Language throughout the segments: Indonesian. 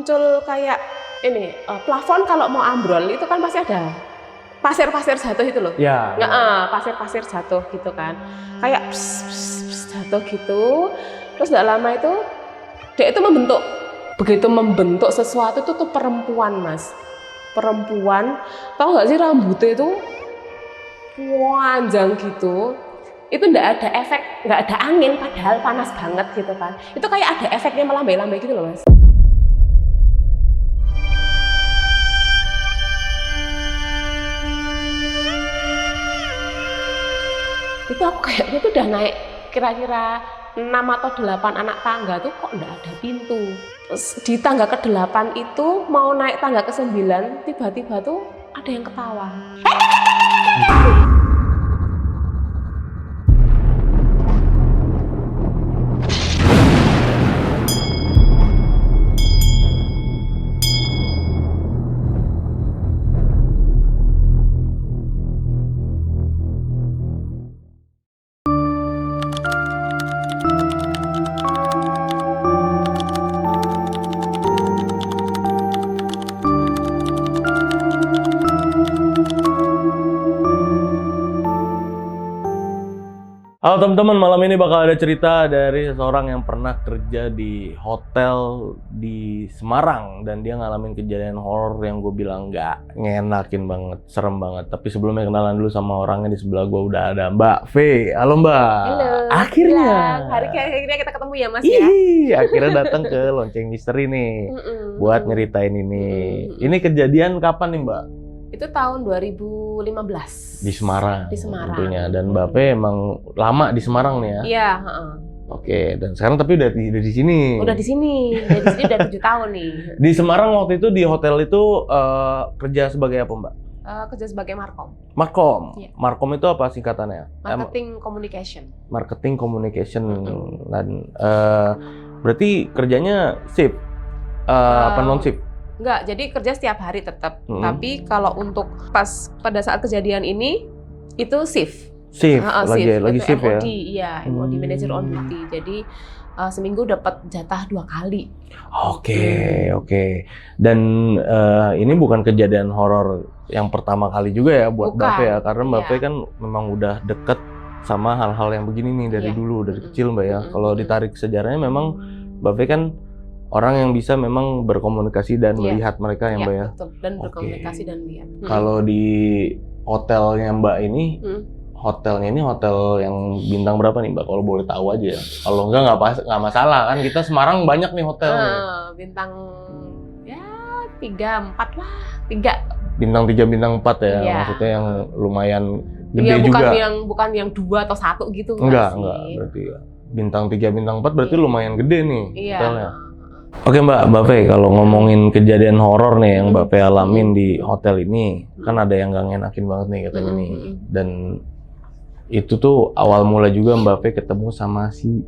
muncul kayak ini plafon kalau mau ambrol itu kan pasti ada pasir-pasir jatuh itu loh. Ya. Pasir-pasir jatuh gitu kan. Kayak jatuh gitu. Terus nggak lama itu dia itu membentuk. Begitu membentuk sesuatu itu tuh perempuan, Mas. Perempuan, tahu nggak sih rambutnya itu panjang gitu. Itu nggak ada efek, nggak ada angin padahal panas banget gitu kan. Itu kayak ada efeknya melambai-lambai gitu loh, Mas. Itu aku kayaknya tuh udah naik kira-kira 6 atau 8 anak tangga tuh kok nggak ada pintu. Terus di tangga ke-8 itu mau naik tangga ke-9 tiba-tiba tuh ada yang ketawa. Halo teman-teman, malam ini bakal ada cerita dari seseorang yang pernah kerja di hotel di Semarang dan dia ngalamin kejadian horor yang gue bilang nggak ngenakin banget, serem banget. Tapi sebelumnya kenalan dulu sama orangnya. Di sebelah gue udah ada Mbak V. Halo Mbak. Halo. Akhirnya. Akhirnya kita ketemu ya Mas ya. Akhirnya datang ke Lonceng Misteri nih buat nyeritain ini. Ini kejadian kapan nih Mbak? Itu tahun 2015 di Semarang. Di Semarang tentunya. Dan Mbak P emang lama di Semarang nih ya? Iya. Oke, dan sekarang tapi udah di sini. Udah di sini udah 7 tahun nih. Di Semarang waktu itu di hotel itu kerja sebagai apa Mbak? Kerja sebagai markom. Markom. Iya. Markom itu apa singkatannya? Marketing communication. Marketing communication. Dan berarti kerjanya shift apa non shift? Enggak, jadi kerja setiap hari tetap. Tapi kalau untuk pada saat kejadian ini itu shift. Shift, lagi shift ya? MOD, iya, MOD manager on duty. Jadi seminggu dapat jatah 2 kali. Oke. Dan ini bukan kejadian horor yang pertama kali juga ya buat Mbak Fe ya, karena Mbak Fe kan memang udah deket sama hal-hal yang begini nih dari dulu, dari kecil Mbak ya. Kalau ditarik sejarahnya memang Mbak Fe kan orang yang bisa memang berkomunikasi dan melihat mereka ya Mbak ya? Betul, dan berkomunikasi dan lihat. Kalau di hotelnya Mbak ini, hotelnya ini hotel yang bintang berapa nih Mbak? Kalau boleh tahu aja ya. Kalau enggak nggak masalah kan, kita Semarang banyak nih hotel. Bintang ya 3, 4 lah. 3. Bintang 3, bintang 4 ya? Iya. Maksudnya yang lumayan gede juga. Bukan yang 2 atau 1 gitu. Enggak. Berarti ya. Bintang 3, bintang 4 berarti lumayan gede nih hotelnya. Oke Mbak Fe, kalau ngomongin kejadian horor nih yang Mbak Fe alamin di hotel ini, kan ada yang nggak ngenakin banget nih katanya nih. Dan itu tuh awal mula juga Mbak Fe ketemu sama si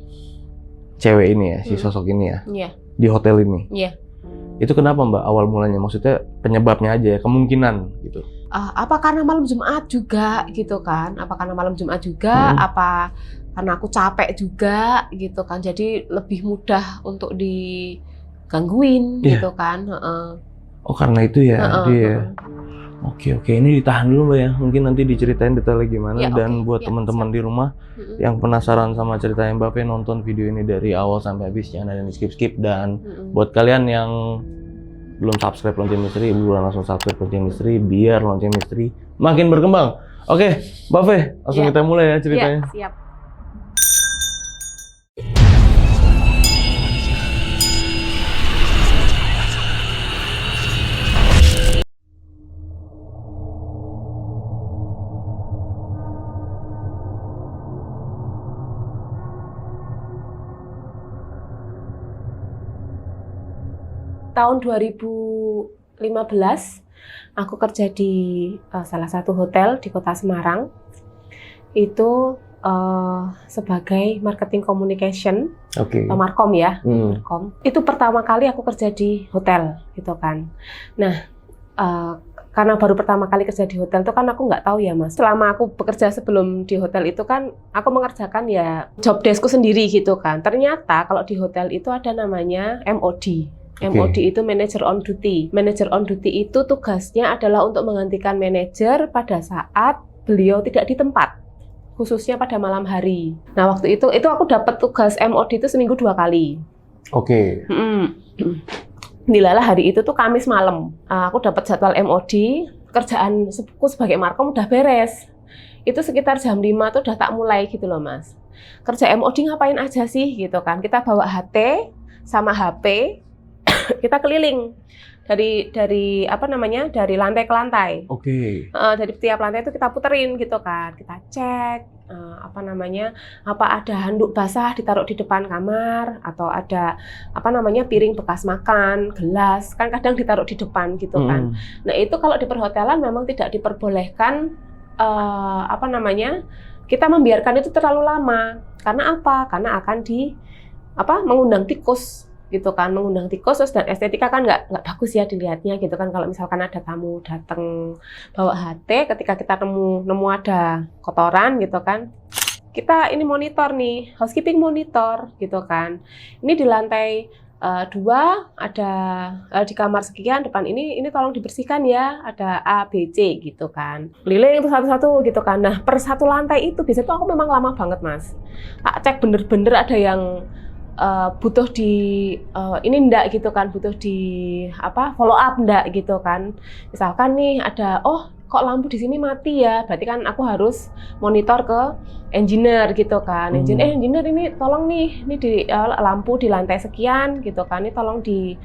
cewek ini ya, si sosok ini ya, di hotel ini. Iya. Itu kenapa Mbak awal mulanya? Maksudnya penyebabnya aja ya, kemungkinan gitu. Apa karena malam Jumat juga gitu kan? Apa karena malam Jumat juga? Apa karena aku capek juga gitu kan? Jadi lebih mudah untuk digangguin gitu kan? Oh karena itu ya dia. Oke, ini ditahan dulu Mbak ya. Mungkin nanti diceritain detailnya gimana. Dan buat teman-teman di rumah yang penasaran sama ceritanya Mbak Fe, nonton video ini dari awal sampai habis, jangan ada yang skip. Dan buat kalian yang belum subscribe Lonceng Misteri, buruan langsung subscribe Lonceng Misteri biar Lonceng Misteri makin berkembang. Oke, Mbak Fe, langsung kita mulai ya ceritanya. Siap. Tahun 2015 aku kerja di salah satu hotel di Kota Semarang. Itu sebagai marketing communication atau markom ya. Markom. Itu pertama kali aku kerja di hotel gitu kan. Nah, karena baru pertama kali kerja di hotel itu kan aku nggak tahu ya Mas. Selama aku bekerja sebelum di hotel itu kan aku mengerjakan ya job deskku sendiri gitu kan. Ternyata kalau di hotel itu ada namanya MOD. MOD itu manager on duty. Manager on duty itu tugasnya adalah untuk menggantikan manajer pada saat beliau tidak di tempat, khususnya pada malam hari. Nah, waktu itu aku dapat tugas MOD itu seminggu 2 kali. Oke. Dilala hari itu tuh Kamis malam. Aku dapat jadwal MOD, kerjaan aku sebagai markom udah beres. Itu sekitar jam 5 tuh udah tak mulai gitu loh, Mas. Kerja MOD ngapain aja sih gitu kan. Kita bawa HT sama HP, kita keliling dari apa namanya, dari lantai ke lantai. Oke. Dari tiap lantai itu kita puterin gitu kan, kita cek apa namanya, apa ada handuk basah ditaruh di depan kamar, atau ada apa namanya piring bekas makan, gelas kan kadang ditaruh di depan gitu kan. Nah itu kalau di perhotelan memang tidak diperbolehkan apa namanya, kita membiarkan itu terlalu lama. Karena apa? Karena akan mengundang tikus gitu kan, mengundang tikus, terus dan estetika kan nggak bagus ya dilihatnya gitu kan. Kalau misalkan ada tamu datang bawa HT, ketika kita nemu ada kotoran gitu kan, kita ini monitor nih, housekeeping monitor gitu kan. Ini di lantai 2 ada di kamar sekian, depan ini tolong dibersihkan ya, ada A, B, C gitu kan. Keliling itu satu-satu gitu kan. Nah per satu lantai itu biasanya tuh aku memang lama banget, Mas. Tak cek bener-bener ada yang butuh di ini ndak gitu kan, butuh di follow up ndak gitu kan. Misalkan nih ada kok lampu di sini mati ya, berarti kan aku harus monitor ke engineer gitu kan. Engineer ini tolong nih, ini di lampu di lantai sekian gitu kan, ini tolong di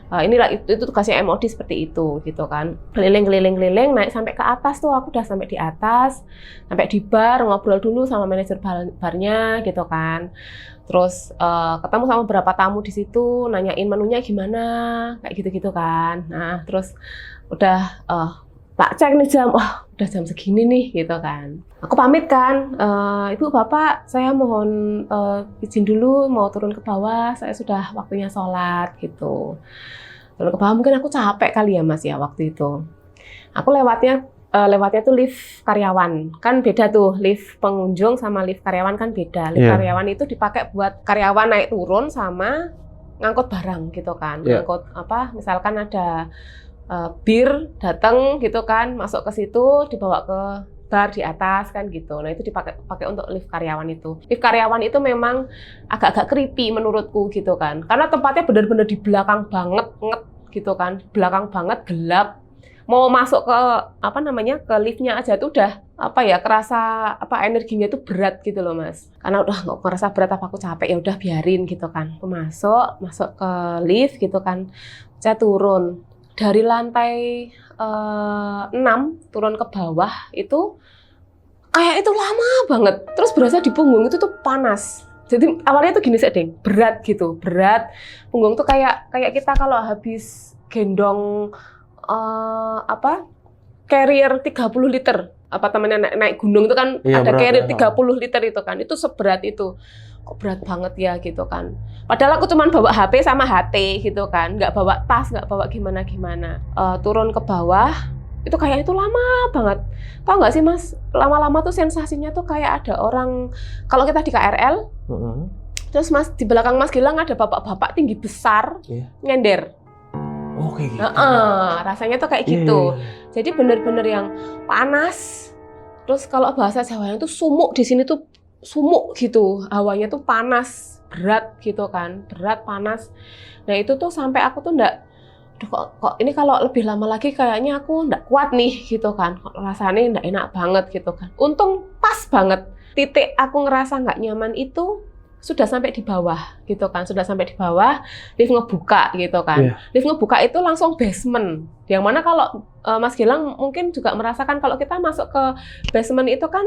inilah itu tugasnya MOD seperti itu gitu kan. Keliling naik sampai ke atas tuh, aku udah sampai di atas, sampai di bar, ngobrol dulu sama manajer barnya gitu kan. Terus ketemu sama beberapa tamu di situ, nanyain menunya gimana, kayak gitu-gitu kan. Nah, terus udah tak cek nih jam, udah jam segini nih gitu kan. Aku pamit kan, Ibu Bapak saya mohon izin dulu mau turun ke bawah, saya sudah waktunya sholat gitu. Turun ke bawah mungkin aku capek kali ya Mas ya waktu itu. Aku lewatnya tuh lift karyawan, kan beda tuh, lift pengunjung sama lift karyawan kan beda. Lift karyawan itu dipakai buat karyawan naik turun sama ngangkut barang gitu kan. Ngangkut misalkan ada bir datang gitu kan, masuk ke situ dibawa ke bar di atas kan gitu. Nah itu dipakai untuk lift karyawan itu. Lift karyawan itu memang agak-agak creepy menurutku gitu kan, karena tempatnya benar-benar di belakang banget gitu kan, belakang banget, gelap. Mau masuk ke ke liftnya aja tuh udah kerasa energinya tuh berat gitu loh Mas. Karena udah nggak ngerasa berat, aku capek, ya udah biarin gitu kan. Aku masuk ke lift gitu kan. Saya turun dari lantai 6 turun ke bawah itu kayak itu lama banget. Terus berasa di punggung itu tuh panas. Jadi awalnya tuh gini sih, Deng, berat gitu, berat. Punggung tuh kayak kita kalau habis gendong carrier 30 liter. Temennya naik gunung itu kan ada carrier 30 liter itu kan. Itu seberat itu. Kok berat banget ya gitu kan. Padahal aku cuma bawa HP sama HT gitu kan. Nggak bawa tas, nggak bawa gimana-gimana. Turun ke bawah, itu kayak itu lama banget. Tahu nggak sih Mas, lama-lama tuh sensasinya tuh kayak ada orang, kalau kita di KRL, terus Mas di belakang Mas Gilang ada bapak-bapak tinggi besar, nyender. Kayak gitu. Rasanya tuh kayak gitu. Jadi bener-bener yang panas. Terus kalau bahasa Jawanya tuh sumuk, di sini tuh sumuk gitu. Hawanya tuh panas, berat gitu kan. Berat, panas. Nah itu tuh sampai aku tuh kok ini kalau lebih lama lagi kayaknya aku nggak kuat nih gitu kan. Rasanya nggak enak banget gitu kan. Untung pas banget. Titik aku ngerasa nggak nyaman itu sudah sampai di bawah gitu kan, sudah sampai di bawah, lift ngebuka gitu kan. Lift ngebuka itu langsung basement, yang mana kalau Mas Gilang mungkin juga merasakan kalau kita masuk ke basement itu kan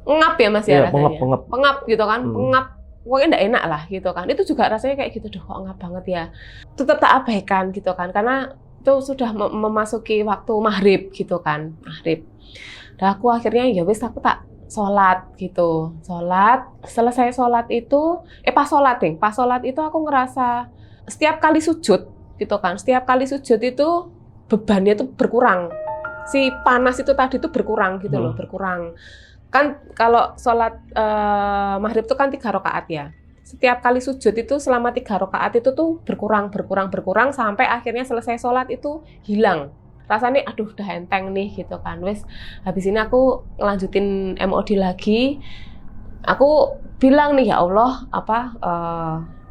ngap ya Mas ya, rasanya pengap gitu kan, pengap, pokoknya nggak enak lah gitu kan. Itu juga rasanya kayak gitu, kok ngap banget ya. Itu tetap abaikan gitu kan, karena itu sudah memasuki waktu maghrib gitu kan, maghrib. Dan aku akhirnya ya wis, aku tak sholat gitu, selesai sholat itu, pas sholat itu aku ngerasa setiap kali sujud gitu kan, setiap kali sujud itu bebannya tuh berkurang, si panas itu tadi tuh berkurang gitu loh, berkurang. Kan kalau sholat maghrib itu kan 3 rakaat ya, setiap kali sujud itu selama 3 rakaat itu tuh berkurang sampai akhirnya selesai sholat itu hilang. Rasanya aduh udah enteng nih gitu kan. Wes habis ini aku ngelanjutin MOD lagi. Aku bilang nih ya Allah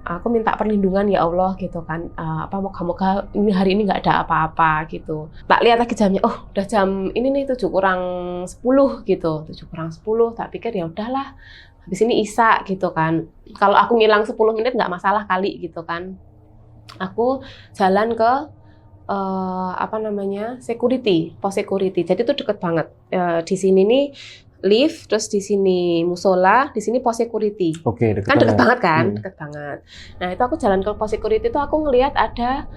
aku minta perlindungan ya Allah gitu kan, moga-moga ini hari ini nggak ada apa-apa gitu. Tak lihat lagi jamnya, oh udah jam ini nih 7 kurang 10 gitu, 7 kurang 10, tak pikir ya udahlah, habis ini Isya gitu kan. Kalau aku ngilang 10 menit nggak masalah kali gitu kan. Aku jalan ke security, pos security. Jadi itu deket banget. Di sini nih lift, terus di sini musola, di sini pos security. Oke, kan deket banget kan, deket banget. Nah itu aku jalan ke pos security itu aku ngelihat ada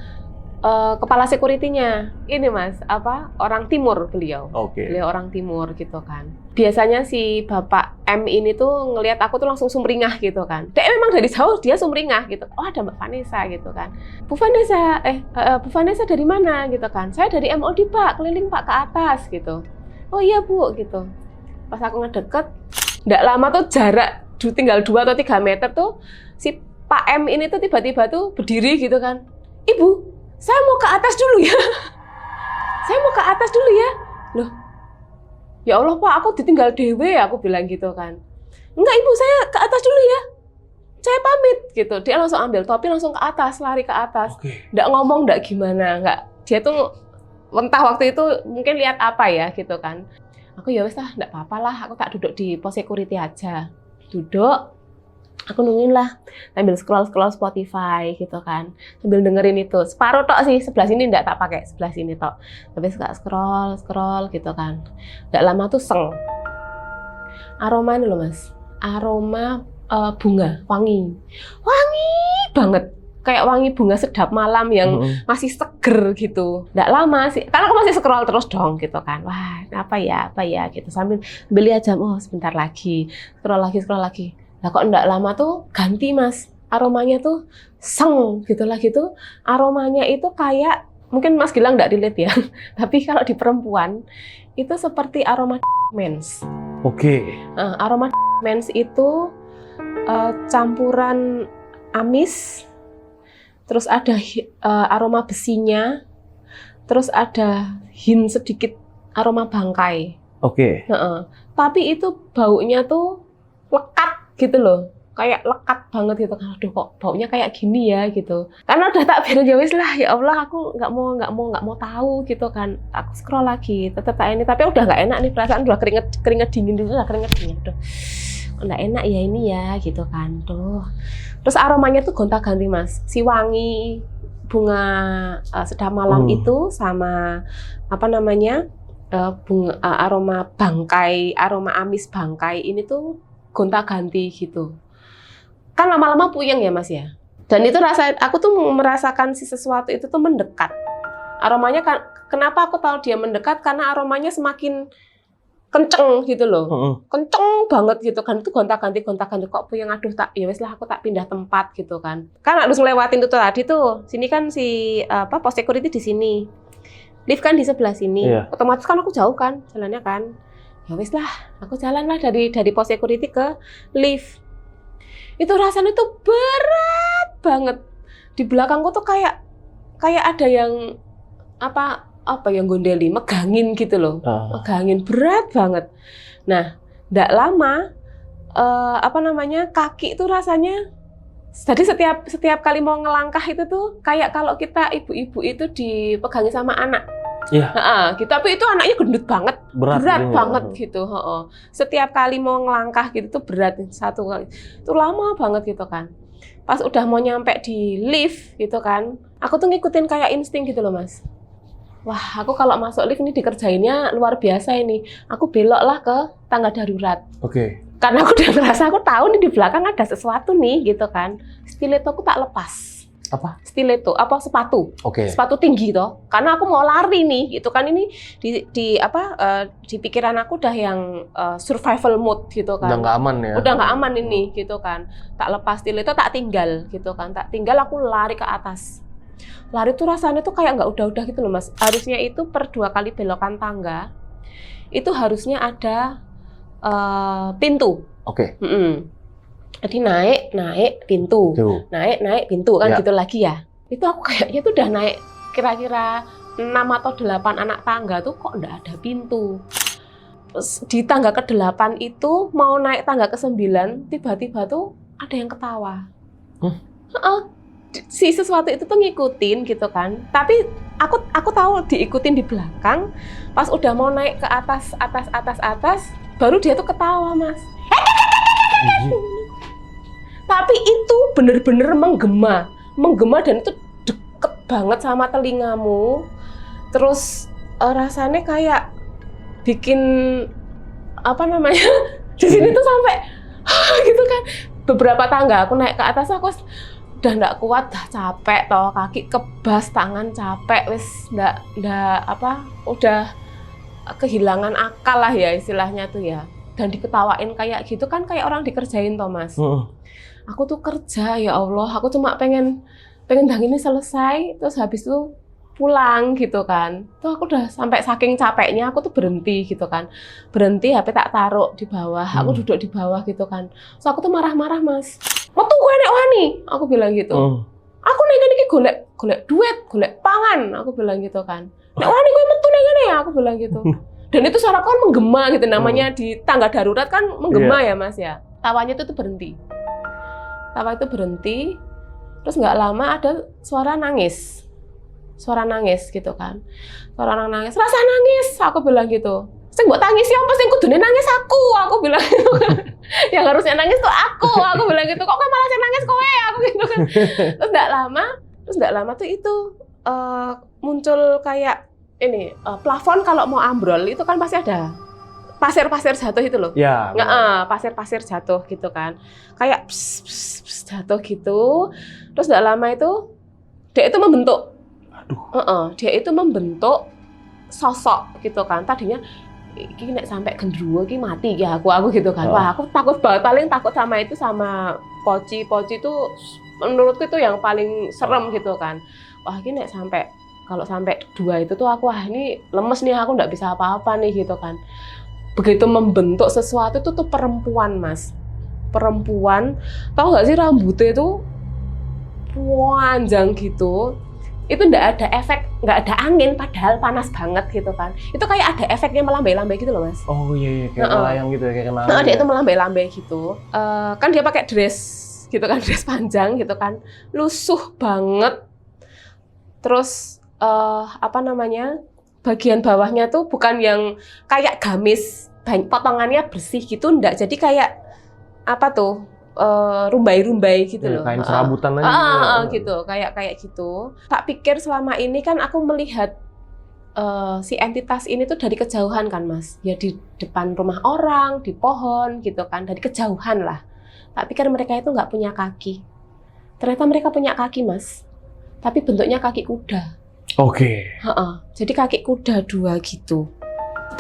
kepala security-nya. Ini Mas, orang Timur beliau. Beliau orang Timur gitu kan. Biasanya si Bapak M ini tuh ngelihat aku tuh langsung sumringah gitu kan. Dia memang dari jauh dia sumringah gitu. Oh ada Mbak Vanessa gitu kan. Bu Vanessa dari mana gitu kan? Saya dari MOD Pak, keliling Pak ke atas gitu. Oh iya Bu gitu. Pas aku ngedeket, nggak lama tuh jarak tinggal 2 atau 3 meter tuh si Pak M ini tuh tiba-tiba tuh berdiri gitu kan. Ibu, saya mau ke atas dulu ya. Saya mau ke atas dulu ya. Loh, ya Allah Pak, aku ditinggal dewe, aku bilang gitu kan. Enggak Ibu, saya ke atas dulu ya. Saya pamit gitu. Dia langsung ambil topi, langsung ke atas, lari ke atas. Nggak ngomong, nggak gimana, nggak. Dia tuh entah waktu itu mungkin lihat apa ya gitu kan. Aku ya wes lah, enggak apa-apa lah, aku tak duduk di pos security aja. Duduk, aku nungguin lah, sambil scroll Spotify gitu kan. Sambil dengerin itu, separuh tok sih, sebelah sini enggak tak pakai, sebelah sini tok. Tapi suka scroll gitu kan. Enggak lama tuh seng. Aroma ini loh Mas, aroma bunga, wangi banget. Kayak wangi bunga sedap malam yang masih seger gitu. Nggak lama sih, karena aku masih scroll terus dong gitu kan. Wah, apa ya gitu. Sambil lihat jam, oh sebentar lagi. Scroll lagi. Lah kok nggak lama tuh ganti Mas. Aromanya tuh seng gitu lagi tuh. Aromanya itu kayak, mungkin Mas Gilang nggak relate ya. Tapi kalau di perempuan, itu seperti aroma mens. Aroma mens itu campuran amis, terus ada aroma besinya, terus ada sedikit aroma bangkai. Tapi itu baunya tuh lekat gitu loh, kayak lekat banget gitu. Aduh kok baunya kayak gini ya gitu. Karena udah tak biarin ya wis lah, ya Allah aku nggak mau tahu gitu kan. Aku scroll lagi, tetap tak ini. Tapi udah nggak enak nih perasaan, udah keringet dingin dulu lah, keringet dingin. Aduh, nggak enak ya ini ya gitu kan tuh. Terus aromanya tuh gonta-ganti Mas, si wangi bunga sedap malam itu sama bunga aroma bangkai, aroma amis bangkai ini tuh gonta-ganti gitu. Kan lama-lama puyeng ya Mas ya. Dan itu aku tuh merasakan si sesuatu itu tuh mendekat. Aromanya kenapa aku tahu dia mendekat? Karena aromanya semakin kenceng gitu loh, kenceng banget gitu kan. Itu gonta-ganti kok puyeng, aduh tak ya wes lah aku tak pindah tempat gitu kan harus ngelewatin itu tadi tuh. Sini kan si pos security di sini, lift kan di sebelah sini, otomatis kan aku jauh kan jalannya kan. Ya wes lah, aku jalan lah dari pos security ke lift. Itu rasanya tuh berat banget. Di belakangku tuh kayak ada yang yang gondeli, megangin gitu loh. Megangin berat banget. Nah, enggak lama kaki itu rasanya, jadi setiap kali mau ngelangkah itu tuh kayak kalau kita ibu-ibu itu dipegangi sama anak. Gitu. Tapi itu anaknya gendut banget, berat banget gitu. Setiap kali mau ngelangkah gitu tuh berat, satu kali. Itu lama banget gitu kan. Pas udah mau nyampe di lift gitu kan, aku tuh ngikutin kayak insting gitu loh Mas. Wah, aku kalau masuk lift ini dikerjainnya luar biasa ini. Aku belok lah ke tangga darurat. Karena aku udah ngerasa, aku tahu nih di belakang ada sesuatu nih gitu kan. Stiletto aku tak lepas. Stiletto, sepatu. Sepatu tinggi toh. Karena aku mau lari nih gitu kan. Ini di pikiran aku udah yang survival mode gitu kan. Udah nggak aman ya. Udah nggak aman ini gitu kan. Tak lepas stiletto, tak tinggal gitu kan. Tak tinggal, aku lari ke atas. Lari tuh rasanya tuh kayak nggak udah gitu loh Mas. Harusnya itu per 2 kali belokan tangga itu harusnya ada pintu. Jadi naik pintu, naik pintu kan gitu lagi ya. Itu aku kayaknya tuh udah naik kira-kira 6 atau 8 anak tangga tuh kok nggak ada pintu. Terus di tangga ke-8 itu mau naik tangga ke-9 tiba-tiba tuh ada yang ketawa. Si sesuatu itu tuh ngikutin gitu kan. Tapi aku tahu diikutin di belakang. Pas udah mau naik ke atas, baru dia tuh ketawa, Mas. Tapi itu bener-bener menggema dan itu deket banget sama telingamu. Terus rasanya kayak bikin apa namanya di sini tuh sampai gitu kan. Beberapa tangga aku naik ke atas aku udah nggak kuat, dah capek toh, kaki kebas, tangan capek, wis nggak udah kehilangan akal lah ya istilahnya tuh ya. Dan diketawain kayak gitu kan kayak orang dikerjain toh, Mas. Aku tuh kerja, ya Allah, aku cuma pengen dang ini selesai, terus habis itu pulang gitu kan. Tuh aku udah sampai saking capeknya aku tuh berhenti gitu kan. Berhenti, HP tak taruh di bawah, aku duduk di bawah gitu kan. So aku tuh marah-marah, Mas. Metu kowe nek wani, aku bilang gitu. Aku nek ngene iki golek duit, golek pangan, aku bilang gitu kan. Nek wani kowe metu nek ngene ya, aku bilang gitu. Dan itu suaraku kan menggema gitu, namanya di tangga darurat kan menggema ya, Mas ya. Tawanya itu tuh berhenti. Tawa itu berhenti, terus nggak lama ada suara nangis gitu kan. Suara orang nangis, rasa nangis, aku bilang gitu. Sing mbok tangisi apa sing kudune nangis aku bilang gitu kan. Yang harusnya nangis tuh aku bilang gitu. Kok malah sing nangis kowe, aku gitu kan. Terus nggak lama tuh itu muncul kayak ini plafon kalau mau ambrol itu kan pasti ada pasir-pasir jatuh itu loh. Ya. Pasir-pasir jatuh gitu kan. Kayak pss, jatuh gitu. Terus nggak lama itu dia itu membentuk. Dia itu membentuk sosok gitu kan. Tadinya iki nek sampai gendruwo iki mati ya aku gitu kan. Wah, aku takut banget, paling takut sama itu sama poci itu menurutku itu yang paling serem gitu kan. Wah, ini nek kalau sampai 2 itu tuh aku ini lemes nih, aku nggak bisa apa-apa nih gitu kan. Begitu membentuk sesuatu itu tuh perempuan, Mas. Perempuan, tahu nggak sih rambutnya itu panjang gitu. Itu nggak ada efek, nggak ada angin, padahal panas banget gitu kan. Itu kayak ada efeknya melambai-lambai gitu loh, Mas. Oh iya, kayak melayang gitu ya, kayak kenal. Dia itu melambai-lambai gitu. Kan dia pakai dress gitu kan, dress panjang gitu kan. Lusuh banget. Terus bagian bawahnya tuh bukan yang kayak gamis, potongannya bersih gitu, enggak. Jadi kayak rumbai-rumbai gitu loh. Kain serabutan aja. Gitu, kayak gitu. Tak pikir selama ini kan aku melihat si entitas ini tuh dari kejauhan kan, Mas. Ya di depan rumah orang, di pohon gitu kan, dari kejauhan lah. Tak pikir mereka itu nggak punya kaki. Ternyata mereka punya kaki, Mas. Tapi bentuknya kaki kuda. Oke. Jadi kaki kuda 2 gitu.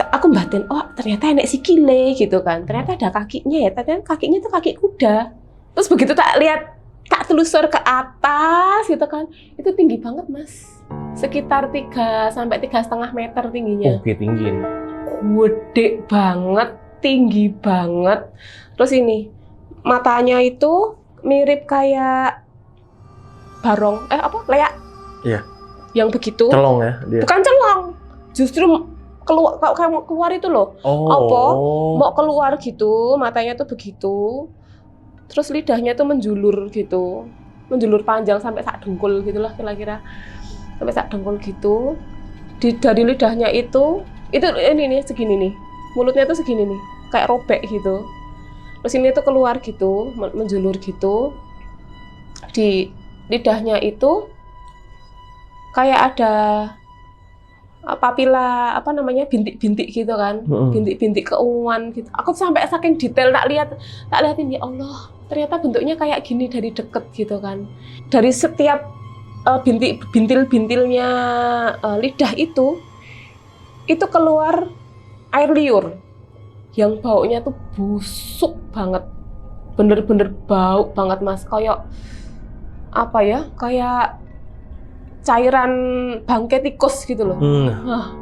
Aku batin, oh ternyata enek sikile gitu kan. Ternyata ada kakinya ya, ternyata kakinya tuh kaki kuda. Terus begitu tak lihat, tak telusur ke atas gitu kan. Itu tinggi banget, Mas. Sekitar 3 sampai 3,5 meter tingginya. Oke, tinggi ini. Gede banget, tinggi banget. Terus ini, matanya itu mirip kayak barong, leak. Iya. Yang begitu. Celong ya dia. Bukan celong. Justru keluar itu loh. Mau keluar gitu, matanya tuh begitu. Terus lidahnya tuh menjulur gitu. Menjulur panjang sampai sak dengkul gitulah kira-kira. Sampai sak dengkul gitu. Dari lidahnya itu ini nih segini nih. Mulutnya tuh segini nih, kayak robek gitu. Terus ini tuh keluar gitu, menjulur gitu. Di lidahnya itu kayak ada papila bintik-bintik gitu kan, bintik-bintik keunguan gitu. Aku sampai saking detail tak liatin, ya Allah, ternyata bentuknya kayak gini dari deket gitu kan. Dari setiap bintil-bintilnya lidah itu keluar air liur yang baunya tuh busuk banget, bener-bener bau banget, Mas. Kayak kayak cairan bangkai tikus gitu loh.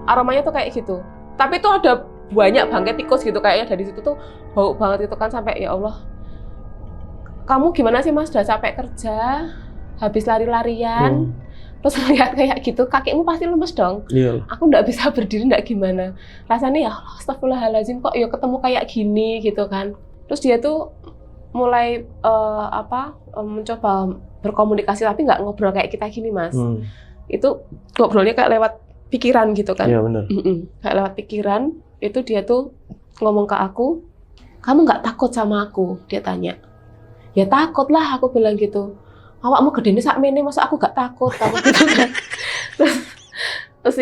Aromanya tuh kayak gitu. Tapi itu ada banyak bangkai tikus gitu kayaknya, dari situ tuh bau banget itu kan, sampai ya Allah. kamu gimana sih Mas, udah capek kerja, habis lari-larian, terus lihat kayak gitu, kakimu pasti lemes dong. Iya. Aku nggak bisa berdiri, nggak gimana. Rasanya ya Allah, astagfirullahaladzim, kok ya ketemu kayak gini gitu kan. Terus dia tuh mulai mencoba berkomunikasi, tapi nggak ngobrol kayak kita gini Mas. Itu ngobrolnya kayak lewat pikiran gitu kan. Iya benar. Kayak lewat pikiran, itu dia tuh ngomong ke aku, kamu nggak takut sama aku? Dia tanya. Ya takut lah, aku bilang gitu. Awakmu gede ini sakmene, masa aku gak takut gitu kan. Terus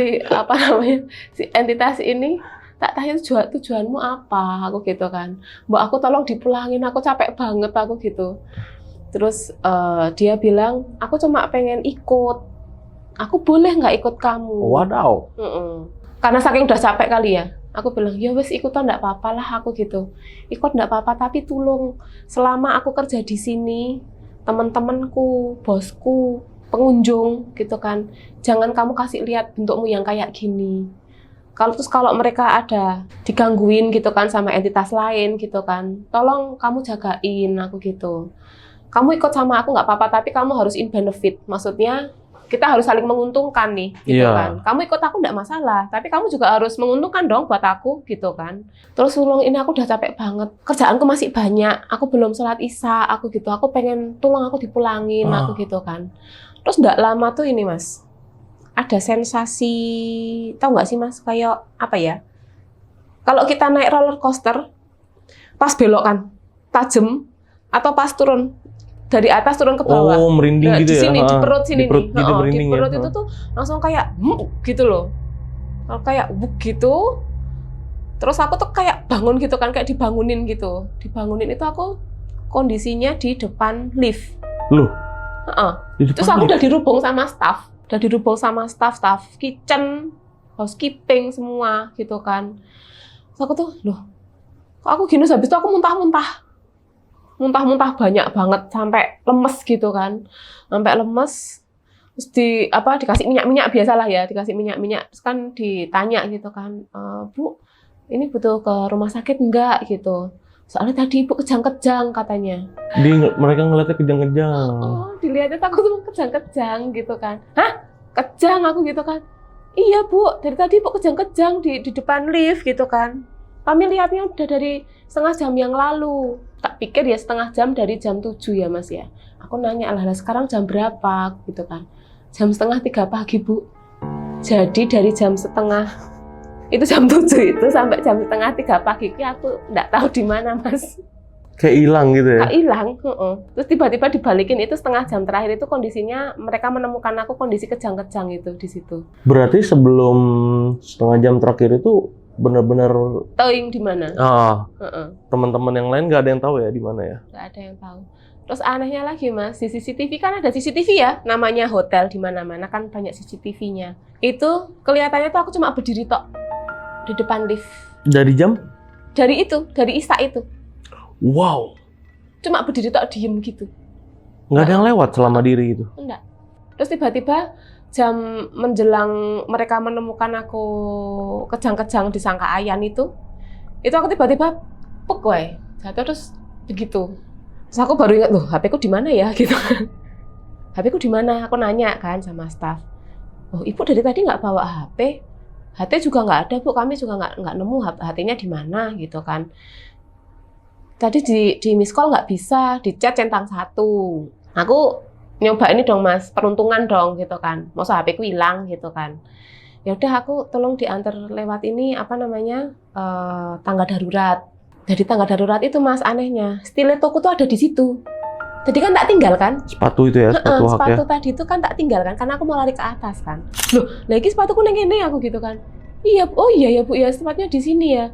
si entitas ini tak tanya tujuanmu apa, aku gitu kan. Mbak aku tolong dipulangin, aku capek banget aku gitu. Terus dia bilang, aku cuma pengen ikut. Aku boleh nggak ikut kamu? Wadaw. Karena saking udah capek kali ya. Aku bilang, ya wes ikutan enggak apa-apa lah aku gitu. Ikut enggak apa-apa, tapi tolong selama aku kerja di sini, teman-temanku, bosku, pengunjung gitu kan, jangan kamu kasih lihat bentukmu yang kayak gini. Kalau mereka ada digangguin gitu kan sama entitas lain gitu kan, tolong kamu jagain aku gitu. Kamu ikut sama aku nggak apa-apa, tapi kamu harus in benefit. Maksudnya kita harus saling menguntungkan nih, gitu kan. Kamu ikut aku nggak masalah, tapi kamu juga harus menguntungkan dong buat aku, gitu kan. Terus ulung ini aku udah capek banget, kerjaanku masih banyak, aku belum sholat isya, aku gitu, aku pengen tolong aku dipulangin, aku gitu kan. Terus nggak lama tuh ini Mas, ada sensasi, tahu nggak sih Mas, kayak apa ya? Kalau kita naik roller coaster, pas belok kan, tajam, atau pas turun, dari atas turun ke bawah. Oh, merinding gitu di ya? Sini, di perut sini nih. Di perut itu tuh langsung kayak gitu loh. Kayak gitu. Terus aku tuh kayak bangun gitu kan, kayak dibangunin gitu. Dibangunin itu aku kondisinya di depan lift. Loh? Terus aku udah dirubung sama staff. Staff kitchen, housekeeping semua gitu kan. Terus aku tuh, loh, kok aku gini, habis itu aku muntah-muntah banyak banget sampai lemes gitu kan, sampai lemes. Terus dikasih minyak biasalah ya, dikasih minyak terus kan ditanya gitu kan, Bu ini butuh ke rumah sakit enggak gitu, soalnya tadi Ibu kejang-kejang katanya. Mereka ngeliatnya kejang-kejang. Dilihatnya aku tuh kejang-kejang gitu kan. Hah, kejang aku gitu kan. Iya Bu, dari tadi Ibu kejang-kejang di depan lift gitu kan. Kami lihatnya udah dari setengah jam yang lalu. Tak pikir ya setengah jam dari jam 7 ya Mas ya. Aku nanya, lah sekarang jam berapa gitu kan. Jam 2:30 pagi Bu. Jadi dari jam setengah, itu jam 7 itu sampai jam 2:30 pagi aku nggak tahu di mana Mas. Kayak hilang gitu ya? Kayak hilang. Terus tiba-tiba dibalikin, itu setengah jam terakhir itu kondisinya mereka menemukan aku kondisi kejang-kejang itu di situ. Berarti sebelum setengah jam terakhir itu benar-benar tahu di mana? Teman-teman yang lain nggak ada yang tahu ya di mana ya? Nggak ada yang tahu. Terus anehnya lagi Mas, di CCTV kan ada CCTV ya, namanya hotel di mana-mana kan banyak CCTV-nya. Itu kelihatannya tuh aku cuma berdiri tok di depan lift. Dari jam? Dari Isya itu. Wow. Cuma berdiri tok diem gitu. Nggak ada yang lewat selama diri itu? Enggak. Terus tiba-tiba jam menjelang mereka menemukan aku kejang-kejang disangka Ayan itu aku tiba-tiba puk wae jatuh terus begitu. Terus aku baru ingat, loh HP ku di mana ya gitu kan. HP ku di mana? Aku nanya kan sama staff. Oh Ibu dari tadi nggak bawa HP? HT juga nggak ada Bu, kami juga nggak nemu HT-nya di mana gitu kan. Tadi di miss call nggak bisa, di chat centang 1. Aku nyoba ini dong Mas, peruntungan dong gitu kan. Masa HP ku hilang gitu kan. Ya udah aku tolong diantar lewat ini tangga darurat. Dari tangga darurat itu Mas anehnya, stilettoku tuh ada di situ. Jadi kan tak tinggal kan? Sepatu itu ya, sepatu tadi itu kan tak tinggal kan, karena aku mau lari ke atas kan. Loh, lagi sepatuku neng ini aku gitu kan. Iya, oh iya ya Bu ya, sepatunya di sini ya.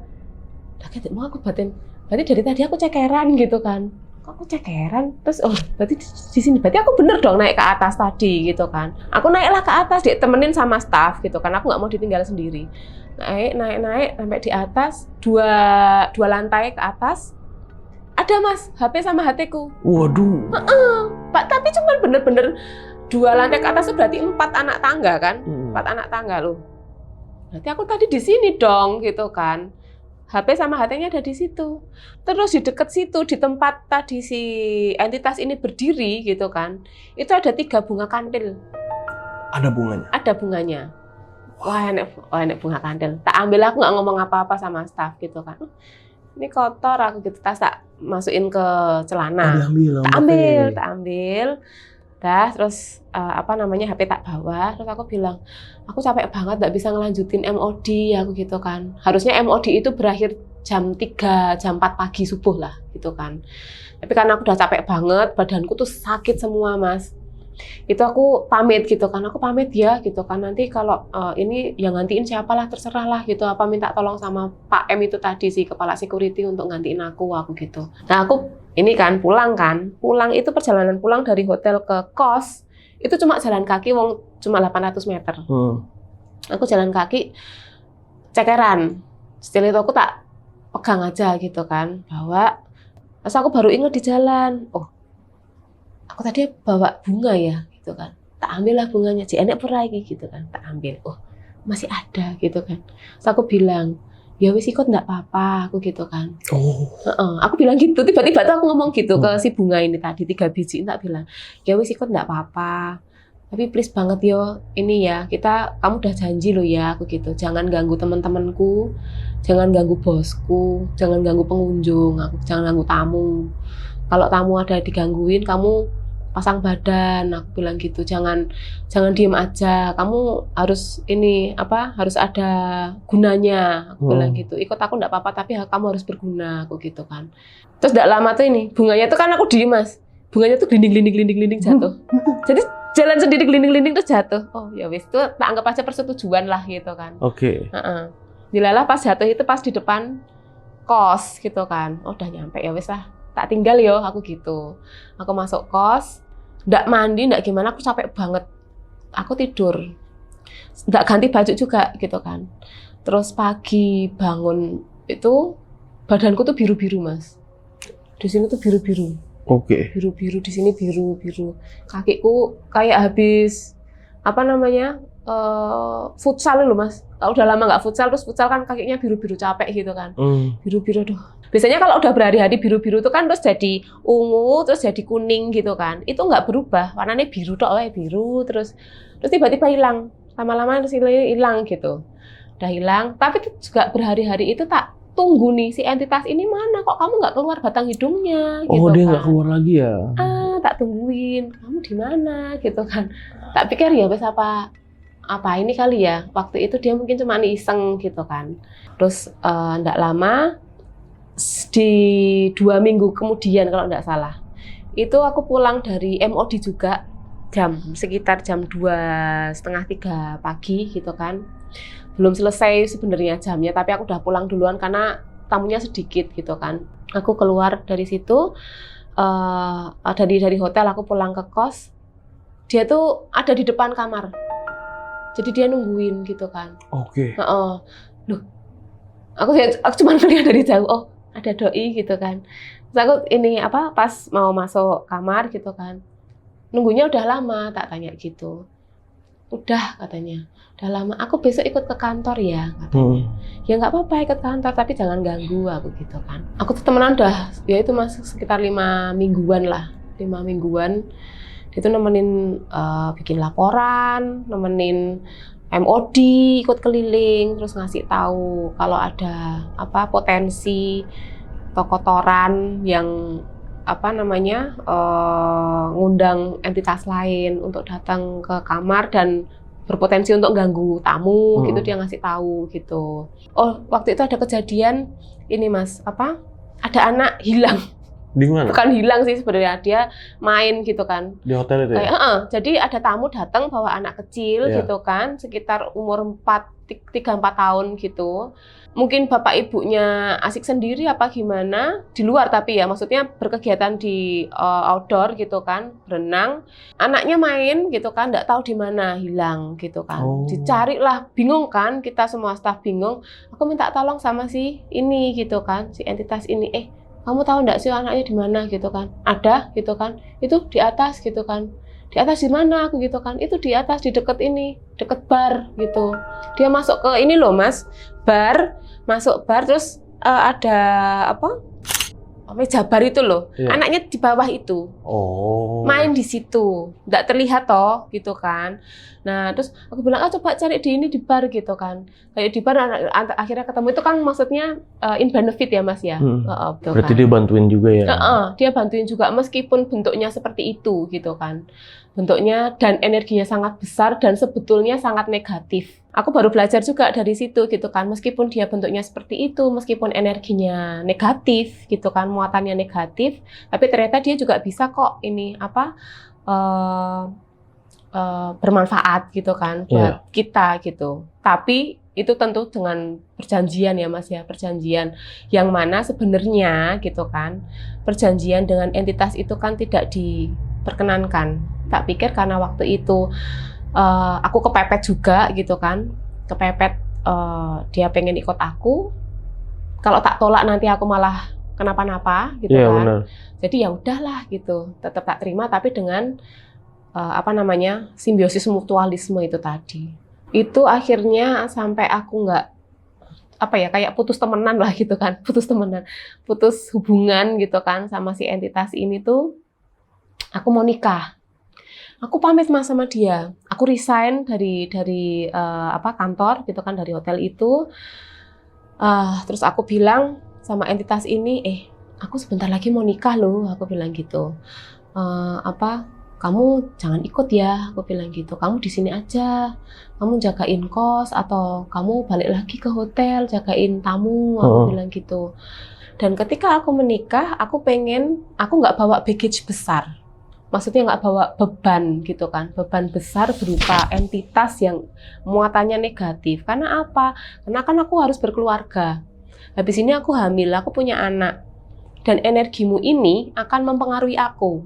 Lah mau aku batin. Berarti dari tadi aku cekeran gitu kan. Kok aku cekeran? Terus berarti di sini. Berarti aku bener dong naik ke atas tadi gitu kan. Aku naiklah ke atas, ditemenin sama staff gitu kan. Aku nggak mau ditinggal sendiri. Naik sampai di atas, dua lantai ke atas. Ada Mas, HP sama HT-ku. Waduh. Pak, tapi cuma bener-bener 2 lantai ke atas itu berarti 4 anak tangga kan? 4 anak tangga loh. Berarti aku tadi di sini dong gitu kan. HP sama HT-nya ada di situ. Terus di dekat situ, di tempat tadi si entitas ini berdiri gitu kan, itu ada 3 bunga kantil. Ada bunganya? Ada bunganya. Wah enak bunga kantil. Tak ambil, aku nggak ngomong apa-apa sama staff gitu kan. Ini kotor, aku gitu, tas tak masukin ke celana. Tak ambil. Dah, terus HP tak bawa. Terus aku bilang, aku capek banget, nggak bisa ngelanjutin MOD, aku gitu kan. Harusnya MOD itu berakhir jam 3, jam 4 pagi subuh lah, gitu kan. Tapi karena aku udah capek banget, badanku tuh sakit semua, Mas. Itu aku pamit gitu kan, aku pamit ya gitu kan, nanti kalau ini yang gantiin siapalah terserah lah gitu, apa minta tolong sama Pak M itu tadi sih, kepala security untuk gantiin aku gitu. Nah aku ini kan pulang itu perjalanan pulang dari hotel ke kos itu cuma jalan kaki, cuma 800 meter. Aku jalan kaki cekeran, setelah itu aku tak pegang aja gitu kan, bawa. Terus aku baru ingat di jalan, oh aku tadi bawa bunga ya gitu kan, tak ambil lah bunganya, enek pura lagi gitu kan, tak ambil, oh masih ada gitu kan. Terus aku bilang, ya wis ikut nggak apa-apa, aku gitu kan. Aku bilang gitu, tiba-tiba tuh aku ngomong gitu ke si bunga ini tadi 3 biji, tak bilang, ya wis ikut nggak apa-apa, tapi please banget yo, ini ya kamu udah janji lo ya, aku gitu, jangan ganggu teman-temanku, jangan ganggu bosku, jangan ganggu pengunjung, jangan ganggu tamu. Kalau tamu ada digangguin, kamu pasang badan, aku bilang gitu. Jangan diem aja. Kamu harus harus ada gunanya, aku bilang gitu. Ikut aku enggak apa-apa, tapi kamu harus berguna, aku gitu kan. Terus enggak lama tuh ini, bunganya tuh kan aku diem, Mas. Bunganya tuh glinding jatuh. Jadi jalan sendiri glinding terus jatuh. Oh ya wis, itu tak anggap aja persetujuan lah gitu kan. Oke. Dilalah pas jatuh itu pas di depan kos gitu kan. Oh udah nyampe ya wis lah. Tak tinggal yo, aku gitu. Aku masuk kos, nggak mandi, nggak gimana, aku capek banget. Aku tidur, nggak ganti baju juga gitu kan. Terus pagi bangun itu badanku tuh biru-biru, Mas. Di sini tuh biru-biru. Oke. Biru-biru, di sini biru-biru. Kakiku kayak habis futsal loh, Mas. Kalau udah lama nggak futsal, terus futsal kan kakinya biru-biru, capek gitu kan. Biru-biru, aduh. Biasanya kalau udah berhari-hari biru-biru itu kan terus jadi ungu, terus jadi kuning gitu kan. Itu nggak berubah, warnanya biru tok, biru terus tiba-tiba hilang. Lama-lama terus hilang gitu. Udah hilang, tapi juga berhari-hari itu tak tunggu nih, si entitas ini mana, kok kamu nggak keluar batang hidungnya gitu. Oh, dia nggak keluar lagi ya? Tak tungguin, kamu di mana gitu kan. Tak pikir ya wes apa ini kali ya. Waktu itu dia mungkin cuma iseng gitu kan. Terus nggak lama, di 2 minggu kemudian kalau nggak salah, itu aku pulang dari MOD juga sekitar jam 2:30-3 pagi gitu kan. Belum selesai sebenarnya jamnya, tapi aku udah pulang duluan karena tamunya sedikit gitu kan. Aku keluar dari situ, dari hotel aku pulang ke kos. Dia tuh ada di depan kamar, jadi dia nungguin gitu kan. Oke. Loh, aku cuma melihat dari jauh, oh ada doi gitu kan. Terus aku pas mau masuk kamar gitu kan, nunggunya udah lama, tak tanya gitu. Udah katanya, udah lama. Aku besok ikut ke kantor ya katanya. Ya nggak apa-apa ikut kantor, tapi jangan ganggu aku gitu kan. Aku tuh temenan udah, ya itu masuk sekitar 5 mingguan lah, 5 mingguan. Dia tuh nemenin bikin laporan, nemenin MOD, ikut keliling, terus ngasih tahu kalau ada potensi atau kotoran yang ngundang entitas lain untuk datang ke kamar dan berpotensi untuk ganggu tamu gitu, dia ngasih tahu gitu. Oh, waktu itu ada kejadian ini, Mas, ada anak hilang. Di mana? Bukan hilang sih sebenarnya, dia main gitu kan. Di hotel itu ya? Jadi ada tamu datang bawa anak kecil gitu kan, sekitar umur 3-4 tahun gitu. Mungkin bapak ibunya asik sendiri apa gimana, di luar tapi ya, maksudnya berkegiatan di outdoor gitu kan, berenang. Anaknya main gitu kan, nggak tahu di mana, hilang gitu kan. Dicari lah, bingung kan, kita semua staf bingung. Aku minta tolong sama si ini gitu kan, si entitas ini, kamu tahu nggak sih anaknya di mana gitu kan? Ada gitu kan? Itu di atas gitu kan? Di atas di mana aku gitu kan? Itu di atas di deket bar gitu. Dia masuk ke ini loh, Mas, bar, masuk bar terus ada apa? Meja bar itu loh. Iya. Anaknya di bawah itu. Oh. Main di situ. Nggak terlihat toh, gitu kan. Nah, terus aku bilang, coba cari di bar gitu kan. Kayak di bar akhirnya ketemu itu kan maksudnya in benefit ya Mas ya. Berarti kan dia bantuin juga ya? Dia bantuin juga meskipun bentuknya seperti itu gitu kan. Bentuknya dan energinya sangat besar dan sebetulnya sangat negatif. Aku baru belajar juga dari situ gitu kan, meskipun dia bentuknya seperti itu, meskipun energinya negatif gitu kan, muatannya negatif, tapi ternyata dia juga bisa kok ini bermanfaat gitu kan buat kita gitu. Tapi itu tentu dengan perjanjian ya Mas ya, perjanjian yang mana sebenarnya gitu kan, perjanjian dengan entitas itu kan tidak diperkenankan. Tak pikir karena waktu itu aku kepepet juga gitu kan, kepepet dia pengen ikut aku, kalau tak tolak nanti aku malah kenapa-napa gitu kan. Bener. Jadi ya udahlah gitu, tetap tak terima tapi dengan simbiosis mutualisme itu tadi. Itu akhirnya sampai aku nggak kayak putus temenan lah gitu kan, putus hubungan gitu kan sama si entitas ini tuh. Aku mau nikah. Aku pamit Mas sama dia. Aku resign dari kantor gitu kan, dari hotel itu. Terus aku bilang sama entitas ini, aku sebentar lagi mau nikah loh, aku bilang gitu. Kamu jangan ikut ya, aku bilang gitu. Kamu di sini aja. Kamu jagain kos atau kamu balik lagi ke hotel jagain tamu, aku bilang gitu. Dan ketika aku menikah, aku nggak bawa baggage besar. Maksudnya nggak bawa beban gitu kan, beban besar berupa entitas yang muatannya negatif. Karena apa? Karena kan aku harus berkeluarga. Habis ini aku hamil, aku punya anak. Dan energimu ini akan mempengaruhi aku.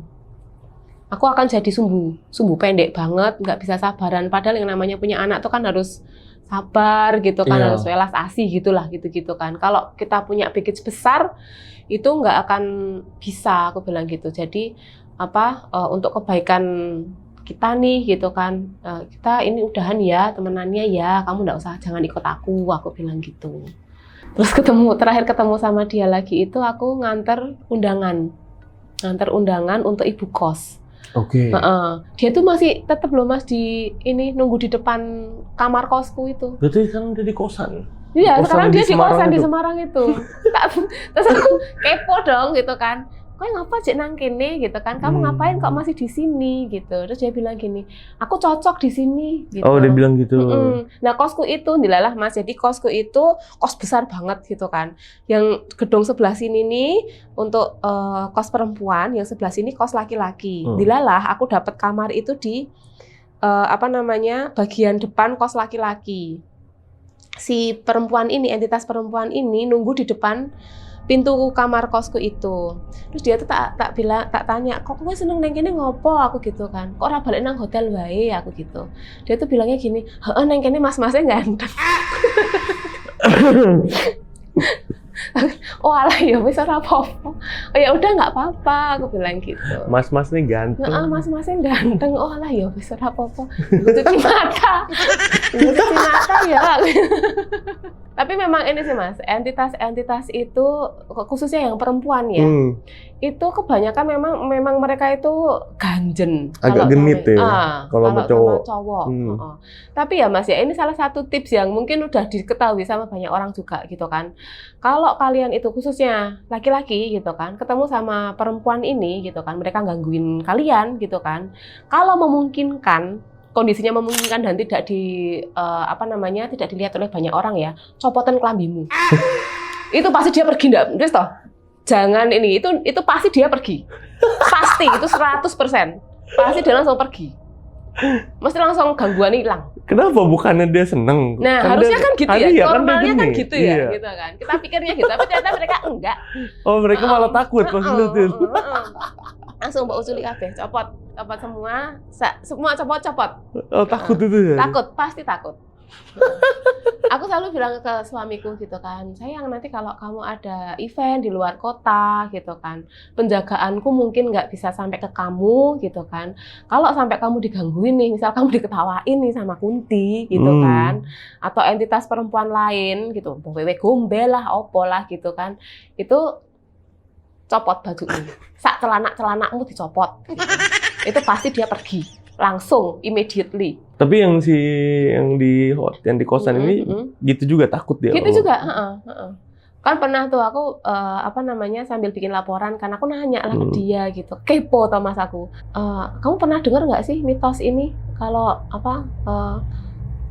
Aku akan jadi sumbu pendek banget, nggak bisa sabaran. Padahal yang namanya punya anak tuh kan harus sabar gitu kan, harus welas asih gitulah gitu kan. Kalau kita punya baggage besar, itu nggak akan bisa, aku bilang gitu. Jadi untuk kebaikan kita nih gitu kan, kita ini udahan ya temenannya ya, kamu jangan ikut aku bilang gitu. Terus terakhir ketemu sama dia lagi itu aku nganter undangan untuk ibu kos. Oke. Dia tuh masih tetap loh Mas nunggu di depan kamar kosku itu. Berarti kan udah di kosan. Iya, sekarang dia di kosan di Semarang itu. Terus aku kepo dong gitu kan. Kok ngapa cek nang kene gitu kan? Kamu ngapain kok masih di sini gitu? Terus dia bilang gini, aku cocok di sini gitu. Oh, dia bilang gitu. Nah, kosku itu dilalah Mas. Jadi kosku itu kos besar banget gitu kan. Yang gedung sebelah sini nih untuk kos perempuan, yang sebelah sini kos laki-laki. Dilalah aku dapat kamar itu di bagian depan kos laki-laki. Si perempuan ini, entitas perempuan ini nunggu di depan pintu kamar kosku itu. Terus dia tuh tak tanya, kok gue seneng neng kene ngopo, aku gitu kan. Kok ora balik nang hotel wae, aku gitu. Dia tuh bilangnya gini, heeh neng kene mas-masnya ganteng. Oh alah ya wis ora apa-apa. Oh ya udah nggak apa-apa, aku bilang gitu. Mas-mas nih ganteng. Mas-masnya ganteng. Oh alah ya wis ora apa-apa. Cuci mata ya. Tapi memang ini sih Mas, entitas itu khususnya yang perempuan ya. Itu kebanyakan memang mereka itu ganjen. Agak genit ya. Kalau cowok. Tapi ya Mas ya, ini salah satu tips yang mungkin udah diketahui sama banyak orang juga gitu kan. Kalau kalian itu khususnya laki-laki gitu kan, ketemu sama perempuan ini gitu kan, mereka gangguin kalian gitu kan. Kalau memungkinkan, kondisinya memungkinkan dan tidak tidak dilihat oleh banyak orang ya, copotan kelambimu. Itu pasti dia pergi enggak? Terus toh, jangan ini, itu pasti dia pergi. Pasti itu 100%. Pasti dia langsung pergi. Mesti langsung gangguan hilang. Kenapa bukannya dia seneng? Nah, kan harusnya kan gitu ya. Normalnya kan gitu ya, gitu kan. Kita pikirnya gitu, tapi ternyata mereka enggak. Oh, mereka malah takut pas ngeliatin. Langsung Mbak Usuli kabeh, copot semua copot. Oh, takut itu ya? Takut, pasti takut. Aku selalu bilang ke suamiku gitu kan, sayang nanti kalau kamu ada event di luar kota gitu kan, penjagaanku mungkin nggak bisa sampai ke kamu gitu kan. Kalau sampai kamu digangguin nih, misal kamu diketawain nih sama Kunti gitu kan, atau entitas perempuan lain gitu, wewe gombel lah, opo lah gitu kan, itu copot bajumu, sak celana-celanamu dicopot. Gitu. Itu pasti dia pergi, langsung, immediately. Tapi yang di kosan ini gitu juga takut dia. Gitu juga, kan pernah tuh aku sambil bikin laporan kan aku nanya lah ke dia gitu, kepo tau mas aku. Kamu pernah dengar nggak sih mitos ini kalau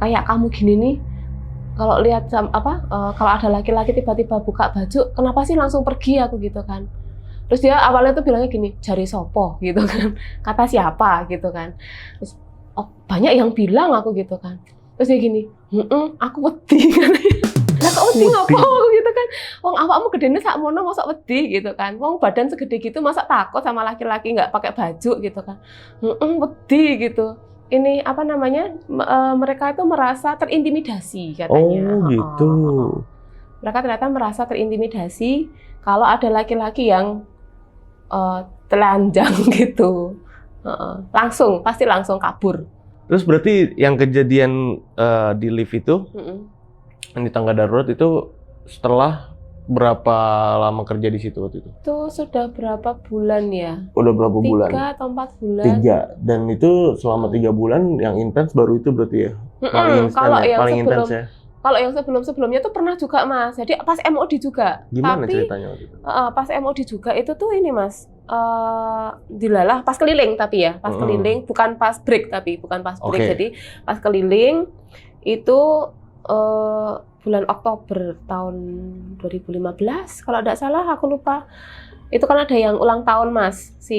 kayak kamu gini nih, kalau lihat kalau ada laki-laki tiba-tiba buka baju, kenapa sih langsung pergi aku gitu kan? Terus dia awalnya tuh bilangnya gini, jari sopo gitu kan, kata siapa gitu kan. Terus, banyak yang bilang aku gitu kan. Terus dia gini, aku wedi kan. Lah kok wedi ngopo aku gitu kan. Wong awakmu gedene sakmono mosok wedi gitu kan. Wong badan segede gitu masa takut sama laki-laki nggak pakai baju gitu kan. Wedi gitu. Ini mereka itu merasa terintimidasi katanya. Oh gitu. Mereka ternyata merasa terintimidasi kalau ada laki-laki yang telanjang gitu. Pasti langsung kabur. Terus berarti yang kejadian di lift itu, yang di tangga darurat itu setelah berapa lama kerja di situ waktu itu? Itu sudah berapa bulan ya? Udah berapa bulan? 3 atau 4 bulan. 3. Dan itu selama 3 bulan yang intens baru itu berarti ya? Paling intens ya? Kalau yang sebelum-sebelumnya tuh pernah juga mas. Jadi pas MOD juga. Gimana ceritanya waktu itu? Pas MOD juga itu tuh ini mas. Dilalah pas keliling tapi ya. Pas keliling, bukan pas break tapi. Bukan pas break. Jadi pas keliling itu bulan Oktober tahun 2015. Kalau tidak salah aku lupa. Itu kan ada yang ulang tahun mas. Si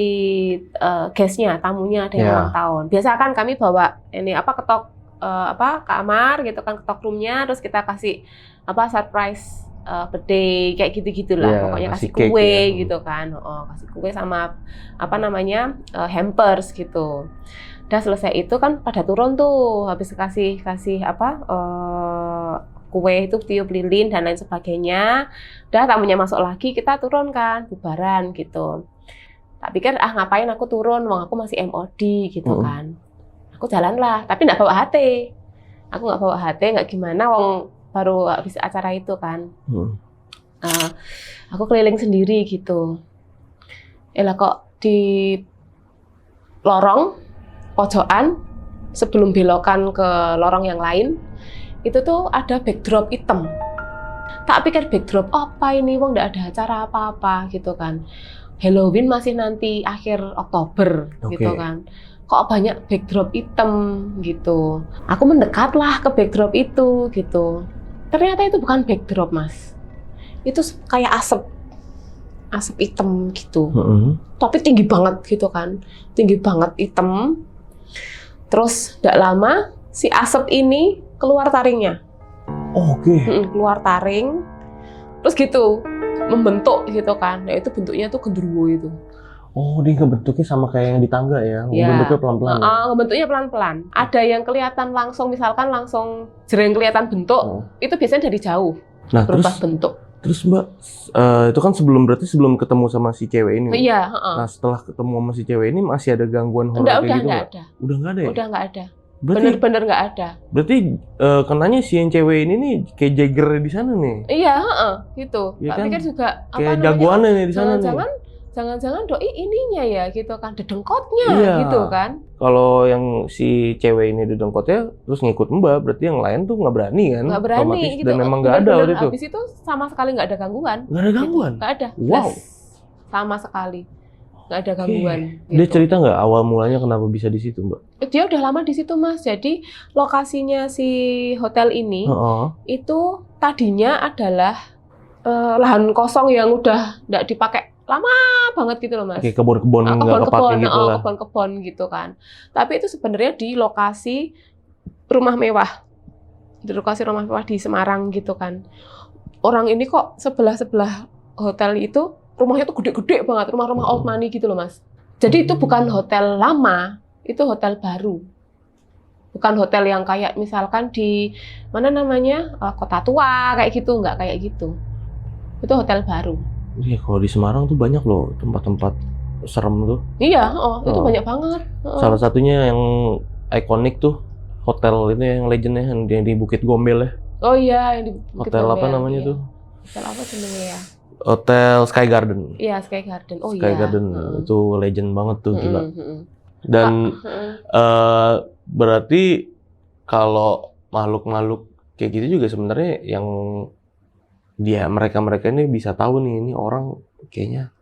guestnya, tamunya ada yang ulang tahun. Biasa kan kami bawa ini ketok kamar gitu kan, ketok roomnya, terus kita kasih surprise birthday kayak gitu-gitulah, pokoknya kasih kue gitu kan, kasih kue sama hampers gitu. Udah selesai itu kan pada turun tuh, habis kasih kue itu tiup lilin dan lain sebagainya. Udah tamunya masuk lagi, kita turun kan, bubaran gitu. Tak pikir ngapain aku turun, wong aku masih MOD gitu kan. Aku jalan lah, tapi nggak bawa HT. Aku nggak bawa HT, nggak gimana, wong baru habis acara itu kan. Aku keliling sendiri gitu. Lah kok di lorong pojokan sebelum belokan ke lorong yang lain itu tuh ada backdrop hitam. Tak pikir backdrop apa ini, wong nggak ada acara apa-apa gitu kan. Halloween masih nanti akhir Oktober gitu kan. Kok banyak backdrop hitam gitu. Aku mendekatlah ke backdrop itu gitu. Ternyata itu bukan backdrop mas. Itu kayak asap hitam gitu. Tapi tinggi banget gitu kan. Tinggi banget hitam. Terus tidak lama si asap ini keluar taringnya. Keluar taring. Terus gitu membentuk gitu kan. Ya itu bentuknya tuh genderuwo itu. Oh, dia bentuknya sama kayak yang di tangga ya? Bentuknya pelan-pelan ya? Bentuknya pelan-pelan. Ada yang kelihatan langsung, misalkan langsung jreng kelihatan bentuk, itu biasanya dari jauh berubah bentuk. Terus Mbak, itu kan berarti sebelum ketemu sama si cewek ini? Iya. Nah, setelah ketemu sama si cewek ini masih ada gangguan horor kayak gitu nggak? Udah nggak ada ya? Udah nggak ada. Bener-bener nggak ada. Berarti kenanya si yang cewek ini nih kayak Jagger di sana nih? Iya, gitu. Ya tak kan? pikir juga kayak jagoannya nih di sana nih. Jangan-jangan doi ininya ya gitu kan, dedengkotnya gitu kan. Kalau yang si cewek ini dedengkotnya terus ngikut Mbak, berarti yang lain tuh nggak berani kan? Nggak berani gitu. Dan memang nggak ada waktu itu. Habis itu sama sekali nggak ada gangguan. Nggak ada gangguan? Nggak ada. Wow. Sama sekali. Nggak ada gangguan. Gitu. Dia cerita nggak awal mulanya kenapa bisa di situ Mbak? Dia udah lama di situ Mas. Jadi lokasinya si hotel ini itu tadinya adalah lahan kosong yang udah nggak dipakai lama banget gitu loh Mas. Kayak kebun-kebun nggak kepake gitu lah. Kebun-kebun gitu kan. Tapi itu sebenarnya di lokasi rumah mewah. Di lokasi rumah mewah di Semarang gitu kan. Orang ini kok sebelah-sebelah hotel itu rumahnya tuh gede-gede banget, rumah-rumah old money gitu loh Mas. Jadi itu bukan hotel lama, itu hotel baru. Bukan hotel yang kayak misalkan di mana namanya Kota Tua kayak gitu, nggak kayak gitu. Itu hotel baru. Iya, kalau di Semarang tuh banyak loh tempat-tempat serem tuh. Iya, itu banyak banget. Salah satunya yang ikonik tuh hotel itu yang legendnya yang di Bukit Gombel ya. Oh iya, yang di Bukit Hotel Gombel, apa namanya iya. tuh? Hotel apa sebenarnya ya? Hotel Sky Garden. Iya, Sky Garden. Oh Sky iya. Garden itu legend banget tuh, gila. Dan berarti kalau makhluk-makhluk kayak gitu juga sebenarnya yang mereka ini bisa tahu nih, ini orang kayaknya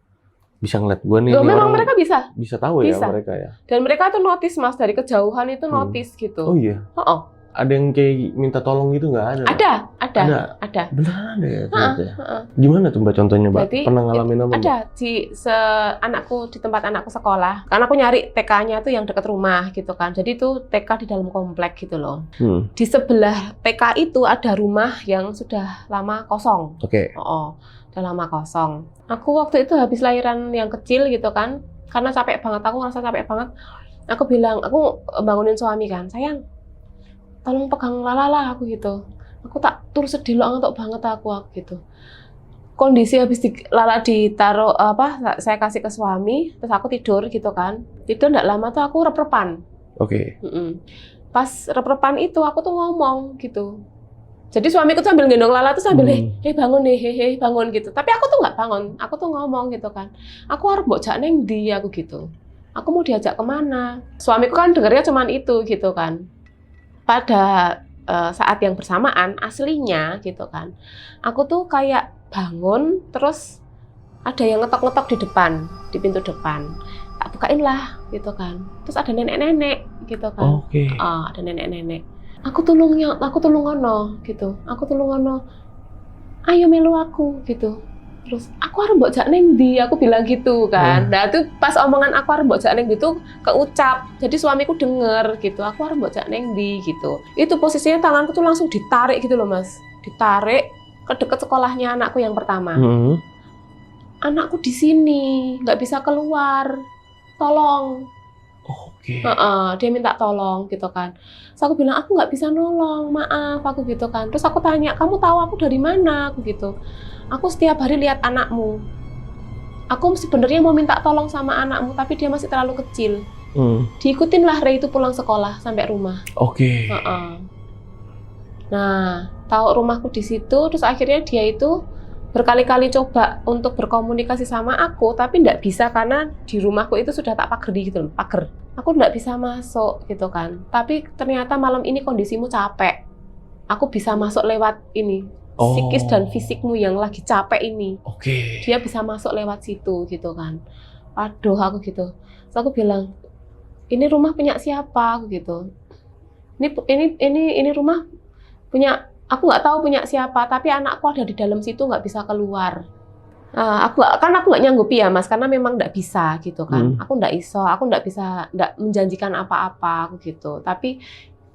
bisa ngeliat gue nih. Memang mereka bisa tahu ya mereka ya. Dan mereka tuh notice Mas, dari kejauhan itu notice gitu. Oh iya. Ada yang kayak minta tolong gitu nggak ada? Ada. Beneran ada ya? Gimana tuh Mbak contohnya, Mbak? Jadi, pernah ngalamin apa? Ada di tempat anakku sekolah. Karena aku nyari TK-nya tuh yang dekat rumah gitu kan. Jadi itu TK di dalam komplek gitu loh. Di sebelah TK itu ada rumah yang sudah lama kosong. Oke. Udah lama kosong. Aku waktu itu habis lahiran yang kecil gitu kan. Karena capek banget, aku ngerasa capek banget. Aku bangunin suami kan, sayang, tolong pegang Lala aku gitu. Aku tak turut sedih lo, ngantuk banget aku gitu. Kondisi habis Lala ditaruh saya kasih ke suami, terus aku tidur gitu kan. Tidur enggak lama tuh aku rep-repan. Oke. Pas rep-repan itu aku tuh ngomong gitu. Jadi suamiku tuh sambil gendong Lala tuh sambil bangun nih, bangun gitu. Tapi aku tuh nggak bangun, aku tuh ngomong gitu kan. Aku harus mbok jak neng ndi aku gitu. Aku mau diajak kemana? Suamiku kan dengarnya cuman itu gitu kan. Pada saat yang bersamaan aslinya gitu kan, aku tuh kayak bangun terus ada yang ngetok-ngetok di depan, di pintu depan. Tak bukain lah gitu kan. Terus ada nenek-nenek gitu kan. Ada nenek-nenek. Aku tulung ono gitu. Aku tulung ono. Ayo melu aku gitu. Terus aku harus mbok jak neng ndi, aku bilang gitu kan. Nah itu pas omongan aku harus mbok jak neng gitu keucap. Jadi suamiku denger gitu, aku harus mbok jak neng ndi gitu. Itu posisinya tanganku tuh langsung ditarik gitu loh Mas. Ditarik ke dekat sekolahnya anakku yang pertama. Anakku di sini, nggak bisa keluar. Tolong. Dia minta tolong gitu kan. Terus aku bilang aku nggak bisa nolong, maaf aku gitu kan. Terus aku tanya, kamu tahu aku dari mana? Aku gitu. Aku setiap hari lihat anakmu. Aku sebenarnya mau minta tolong sama anakmu, tapi dia masih terlalu kecil. Diikutin lah Ray itu pulang sekolah sampai rumah. Nah, tahu rumahku di situ, terus akhirnya dia itu berkali-kali coba untuk berkomunikasi sama aku, tapi nggak bisa karena di rumahku itu sudah tak pageri gitu loh, pagar. Aku nggak bisa masuk gitu kan. Tapi ternyata malam ini kondisimu capek. Aku bisa masuk lewat ini. Psikis dan fisikmu yang lagi capek ini. Dia bisa masuk lewat situ gitu kan. Aduh aku gitu. Terus aku bilang, ini rumah punya siapa? Aku gitu. Ini rumah punya, aku nggak tahu punya siapa, tapi anakku ada di dalam situ nggak bisa keluar. Aku nggak nyanggupi ya Mas, karena memang nggak bisa gitu kan. Aku nggak bisa menjanjikan apa-apa aku gitu. Tapi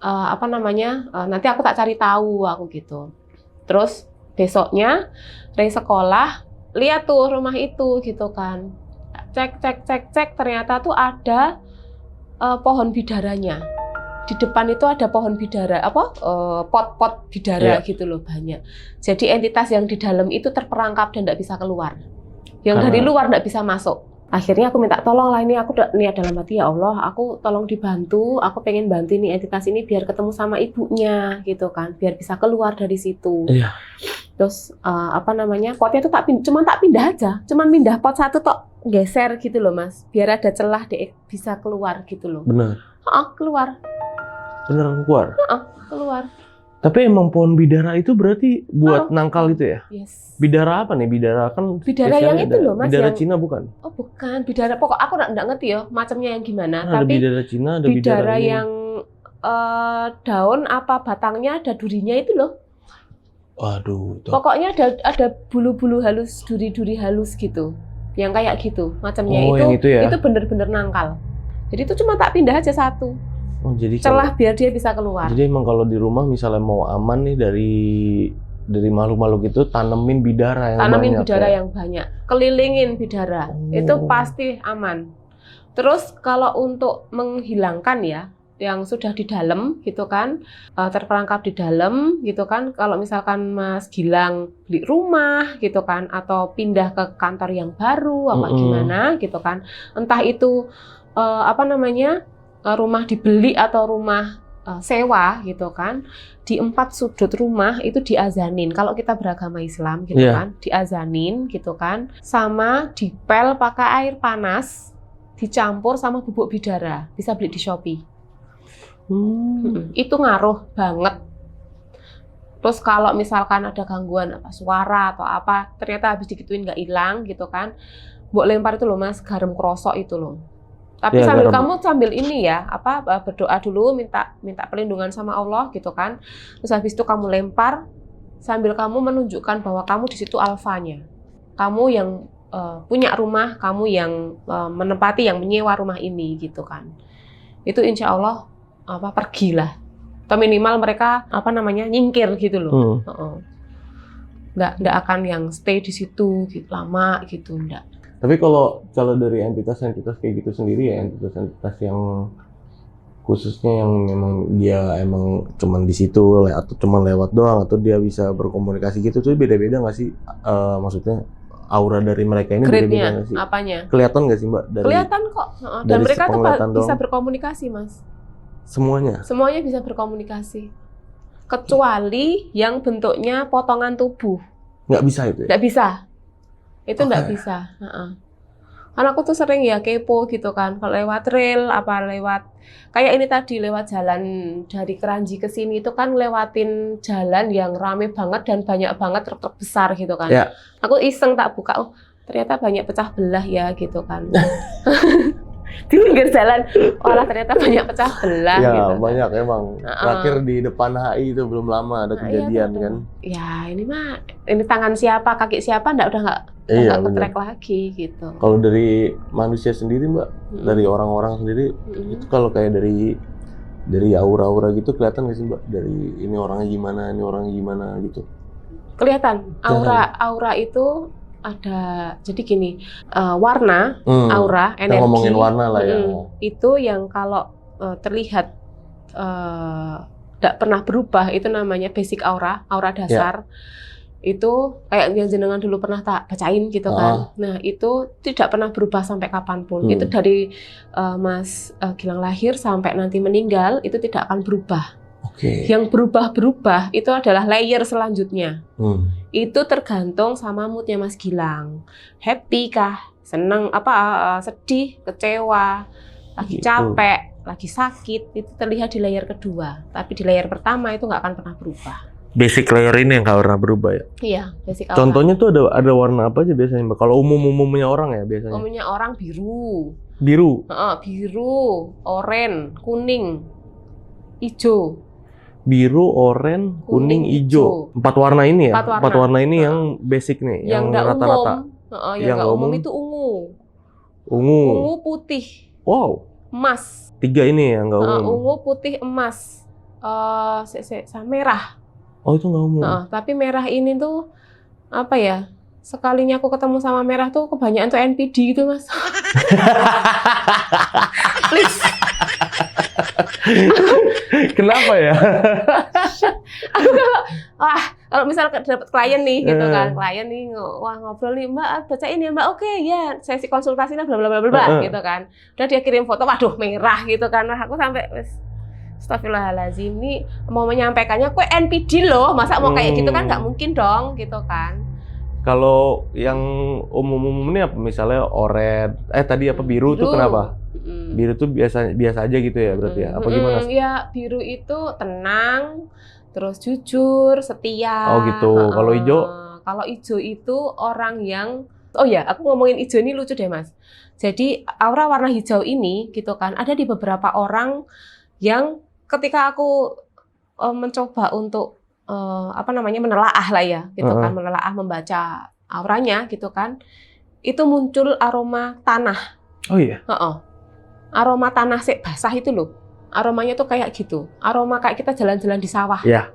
nanti aku tak cari tahu aku gitu. Terus besoknya Ray sekolah lihat tuh rumah itu gitu kan. Cek ternyata tuh ada pohon bidaranya. Di depan itu ada pohon bidara, pot-pot bidara gitu loh banyak. Jadi entitas yang di dalam itu terperangkap dan nggak bisa keluar. Yang dari luar nggak bisa masuk. Akhirnya aku minta tolong lah, ini aku niat dalam hati, ya Allah, aku tolong dibantu, aku pengen bantu ini entitas ini biar ketemu sama ibunya gitu kan, biar bisa keluar dari situ. Terus potnya tuh cuman tak pindah aja, cuman pindah pot satu tok geser gitu loh Mas, biar ada celah dia bisa keluar gitu loh. Benar. Keluar. Beneran keluar? Keluar. Tapi emang pohon bidara itu berarti buat nangkal itu ya? Yes. Bidara apa nih? Bidara kan bidara yang itu loh Mas. Bidara Cina bukan? Oh bukan, bidara pokok aku nggak ngerti ya macamnya yang gimana. Ada tapi bidara Cina, ada bidara yang daun apa batangnya ada durinya itu loh. Waduh. Pokoknya ada bulu-bulu halus, duri-duri halus gitu. Yang kayak gitu macamnya itu ya? Itu bener-bener nangkal. Jadi itu cuma tak pindah aja satu. Jadi celah biar dia bisa keluar. Jadi emang kalau di rumah misalnya mau aman nih dari makhluk-makhluk itu tanemin bidara yang banyak. Kelilingin bidara. Itu pasti aman. Terus kalau untuk menghilangkan ya, yang sudah di dalam gitu kan, terperangkap di dalam gitu kan. Kalau misalkan Mas Gilang beli rumah gitu kan, atau pindah ke kantor yang baru apa gimana gitu kan, entah itu rumah dibeli atau rumah sewa gitu kan, di 4 sudut rumah itu diazanin. Kalau kita beragama Islam gitu kan, diazanin gitu kan, sama dipel pakai air panas, dicampur sama bubuk bidara, bisa beli di Shopee. Itu ngaruh banget. Terus kalau misalkan ada gangguan suara atau apa, ternyata habis digituin nggak hilang gitu kan, mbok lempar itu loh Mas, garam krosok itu loh. Tapi sambil kamu ini ya, berdoa dulu, minta perlindungan sama Allah gitu kan. Terus habis itu kamu lempar sambil kamu menunjukkan bahwa kamu di situ alfanya. Kamu yang punya rumah, kamu yang menempati, yang menyewa rumah ini gitu kan. Itu insya Allah pergilah. Atau minimal mereka nyingkir gitu loh. Nggak akan yang stay di situ gitu, lama gitu, enggak. Tapi kalau dari entitas-entitas kayak gitu sendiri ya, entitas-entitas yang khususnya yang memang dia emang cuman di situ atau cuman lewat doang, atau dia bisa berkomunikasi gitu, tuh beda-beda nggak sih? Maksudnya aura dari mereka ini beda-beda nggak sih? Apanya? Kelihatan nggak sih Mbak? Kelihatan kok. Dan mereka tuh bisa berkomunikasi Mas. Semuanya? Semuanya bisa berkomunikasi. Kecuali yang bentuknya potongan tubuh. Nggak bisa itu ya? Nggak bisa. Itu nggak bisa. Karena aku tuh sering ya kepo gitu kan, kalau lewat rel, lewat kayak ini tadi, lewat jalan dari Keranji ke sini itu kan lewatin jalan yang rame banget dan banyak banget truk-truk besar gitu kan. Aku iseng tak buka, ternyata banyak pecah belah ya gitu kan. Di pinggir jalan, ternyata banyak pecah belah. Ya gitu, banyak kan. Emang. Terakhir di depan HI itu belum lama ada kejadian kan. Ya ini tangan siapa, kaki siapa, udah nggak ketrek lagi gitu. Kalau dari manusia sendiri Mbak, dari orang-orang sendiri, itu kalau kayak dari aura-aura gitu kelihatan nggak sih Mbak? Dari ini orangnya gimana gitu? Kelihatan. Aura itu ada, jadi gini, warna, aura, energi. Kita ngomongin warna lah ya. Itu yang kalau terlihat tidak pernah berubah, itu namanya basic aura dasar. Itu kayak yang jenengan dulu pernah tak bacain gitu kan. Nah itu tidak pernah berubah sampai kapanpun. Itu dari Mas Gilang lahir sampai nanti meninggal, itu tidak akan berubah. Yang berubah itu adalah layer selanjutnya. Itu tergantung sama moodnya Mas Gilang. Happy kah? Seneng sedih, kecewa, lagi capek, lagi sakit, itu terlihat di layer kedua. Tapi di layer pertama itu nggak akan pernah berubah. Basic layer ini yang nggak pernah berubah ya? Iya, basic aura. Contohnya tuh ada warna apa aja biasanya Mbak? Kalau umumnya orang ya biasanya? Umumnya orang biru. Biru? Biru, oranye, kuning, hijau. Biru, oranye, kuning, hijau. 4 warna ini ya? 4 warna ini yang basic nih, yang rata-rata. Yang nggak umum itu ungu. Ungu, putih. Wow. Emas. 3 ini yang nggak umum. Ungu, putih, emas. Merah. Oh itu nggak umum. Tapi merah ini tuh sekalinya aku ketemu sama merah tuh kebanyakan tuh NPD gitu Mas. Please. Kenapa ya? Aku kalau misal dapat klien nih gitu kan, klien nih ngobrol nih, Mbak bacain ya Mbak, oke ya sesi konsultasinya bla bla bla bla gitu kan. Udah dia kirim foto, waduh merah gitu kan. Nah aku sampai astagfirullahaladzim, ini mau menyampaikannya kue NPD loh, masa mau kayak gitu kan nggak mungkin dong gitu kan. Kalau yang umum-umum ini apa? Misalnya oranye, tadi biru tuh kenapa? Biru tuh biasa aja gitu ya berarti ya? Apa gimana? Ya biru itu tenang, terus jujur, setia. Oh gitu. Kalau hijau? Kalau hijau itu orang yang, aku ngomongin hijau ini lucu deh Mas. Jadi aura warna hijau ini gitu kan ada di beberapa orang yang ketika aku mencoba untuk menelaah lah ya gitu kan, menelaah membaca auranya gitu kan, itu muncul aroma tanah. Oh iya. Aroma tanah basah itu loh. Aromanya tuh kayak gitu. Aroma kayak kita jalan-jalan di sawah. Iya.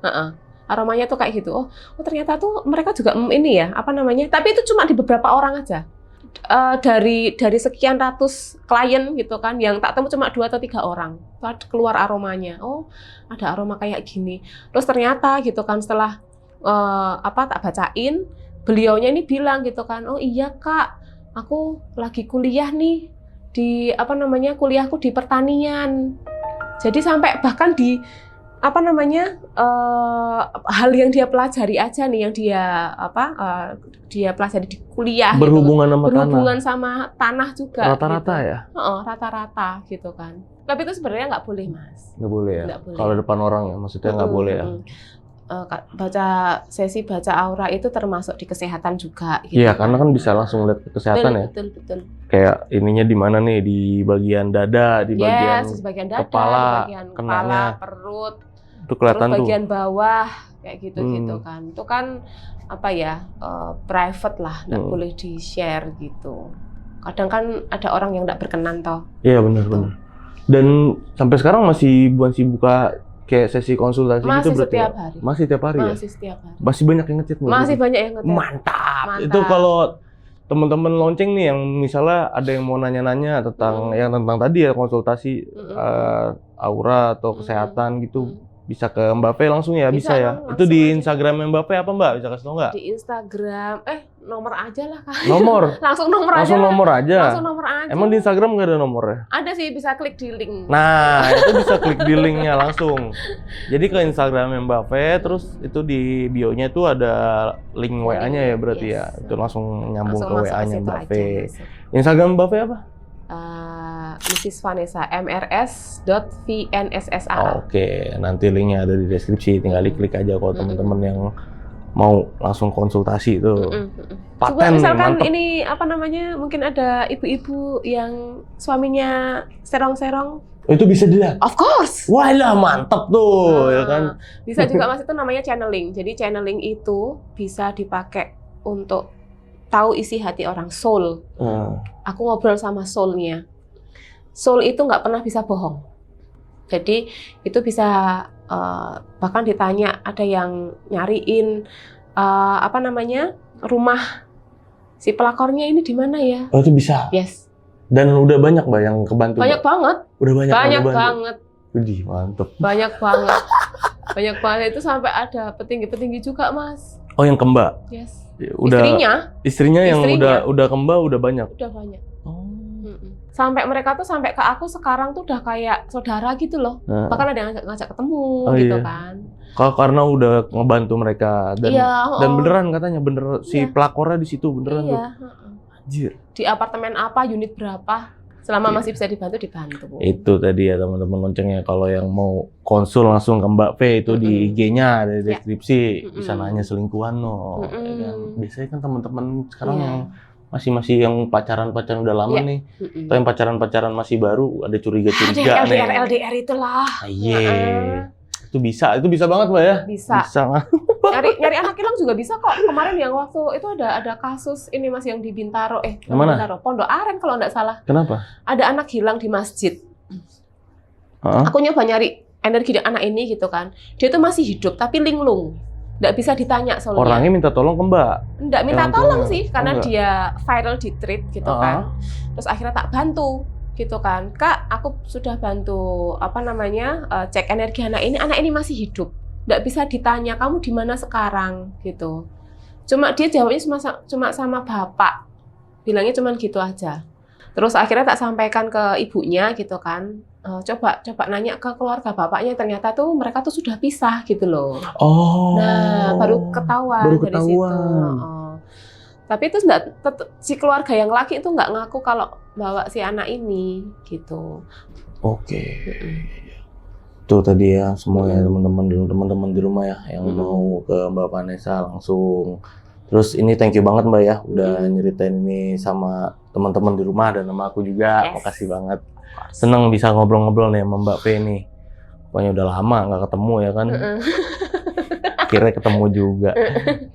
Aromanya tuh kayak gitu. Oh ternyata tuh mereka juga ini ya, Tapi itu cuma di beberapa orang aja. dari sekian ratus klien gitu kan, yang tak temu cuma 2 atau 3 orang keluar aromanya. Oh, ada aroma kayak gini. Terus ternyata gitu kan setelah tak bacain, beliaunya ini bilang gitu kan, oh iya Kak, aku lagi kuliah nih di kuliahku di pertanian. Jadi sampai bahkan di hal yang dia pelajari aja nih, yang dia pelajari di kuliah berhubungan sama tanah juga rata-rata gitu. Ya rata-rata gitu kan. Tapi itu sebenarnya nggak boleh Mas, nggak boleh ya kalau depan orang ya, maksudnya nggak boleh ya. Sesi baca aura itu termasuk di kesehatan juga gitu. Iya, karena kan bisa langsung lihat ke kesehatan. Betul. Kayak ininya di mana nih, di bagian dada, di bagian dada, kepala, di bagian kepala, perut, itu kelihatan terus bagian tuh. bawah kayak gitu kan. Itu kan private lah, nggak boleh di-share gitu. Kadang kan ada orang yang nggak berkenan toh. Iya, benar. Dan sampai sekarang masih buka kayak sesi konsultasi gitu berarti setiap hari. Masih tiap hari ya? Masih setiap hari. Masih banyak yang ngechat? Masih banyak yang ngechat. Mantap. Itu kalau teman-teman lonceng nih yang misalnya ada yang mau nanya-nanya tentang tadi ya, konsultasi aura atau kesehatan gitu, bisa ke Mbak Fe langsung ya? Bisa ya? Itu di Instagram Mbak Fe apa Mbak? Bisa kasih tau nggak? Di Instagram, nomor aja lah Kak. Nomor? Langsung nomor aja. Emang di Instagram nggak ada nomornya? Ada sih, bisa klik di link. Nah, itu bisa klik di linknya langsung. Jadi ke Instagram Mbak Fe, terus itu di bio-nya itu ada link WA-nya ya berarti ya. Itu langsung nyambung ke WA-nya Mbak Fe. Instagram Mbak Fe apa? Mrs. Vanessa, mrs.vnssa. Oke, nanti linknya ada di deskripsi, tinggal diklik aja kalau teman-teman yang mau langsung konsultasi itu. Paten, misalkan mantep. Ini mungkin ada ibu-ibu yang suaminya serong-serong. Itu bisa dilihat? Of course. Wah lah, mantep tuh, ya kan? Bisa juga Mas, itu namanya channeling. Jadi channeling itu bisa dipakai untuk tahu isi hati orang, soul. Aku ngobrol sama soul-nya. Soul itu nggak pernah bisa bohong. Jadi itu bisa bahkan ditanya, ada yang nyariin rumah si pelakornya ini di mana ya? Oh, itu bisa? Yes. Dan udah banyak Mbak yang kebantu? Banyak banget. Udah banyak banget. Widih, mantep. Banyak banget. Banyak banget, itu sampai ada petinggi-petinggi juga Mas. Oh, yang ke Mbak? Yes. Istrinya yang udah ke Mbak udah banyak? Udah banyak. Oh. Sampai mereka tuh sampai ke aku sekarang tuh udah kayak saudara gitu loh. Bahkan ada yang ngajak ketemu gitu kan. Karena udah ngebantu mereka dan beneran katanya, si pelakornya di situ beneran tuh. Anjir. Di apartemen apa, unit berapa, selama masih bisa dibantu. Itu tadi ya teman-teman loncengnya, kalau yang mau konsul langsung ke Mbak Fe itu di IG-nya ada deskripsi, bisa nanya selingkuhan ya kan. Biasanya kan teman-teman sekarang yang masih yang pacaran udah lama nih, atau yang pacaran masih baru, ada curiga-curiga nih. LDR itulah. Itu bisa banget Mbak ya? Bisa. Nyari anak hilang juga bisa kok. Kemarin yang waktu itu ada kasus ini Mas, yang di Bintaro, Pondok Aren kalau nggak salah. Kenapa? Ada anak hilang di masjid. Aku nyoba nyari energi anak ini gitu kan. Dia tuh masih hidup tapi linglung. Nggak bisa ditanya soalnya. Orangnya minta tolong ke Mbak? Nggak minta tolong sih, karena dia viral di treat gitu kan. Terus akhirnya tak bantu gitu kan. Kak, aku sudah bantu cek energi anak ini masih hidup. Nggak bisa ditanya, kamu di mana sekarang gitu. Cuma dia jawabnya cuma sama bapak. Bilangnya cuma gitu aja. Terus akhirnya tak sampaikan ke ibunya gitu kan. Coba nanya ke keluarga bapaknya, ternyata tuh mereka tuh sudah pisah gitu loh. Nah, baru ketahuan dari situ. Tapi itu si keluarga yang laki itu nggak ngaku kalau bawa si anak ini gitu. Oke. Tuh tadi ya semuanya teman-teman di rumah ya yang mau ke Mbak Vanessa langsung. Terus ini thank you banget Mbak ya udah nyeritain ini sama teman-teman di rumah dan sama aku juga. Makasih banget. Seneng bisa ngobrol-ngobrol nih sama Mbak Fe nih. Pokoknya udah lama nggak ketemu ya kan. Akhirnya ketemu juga.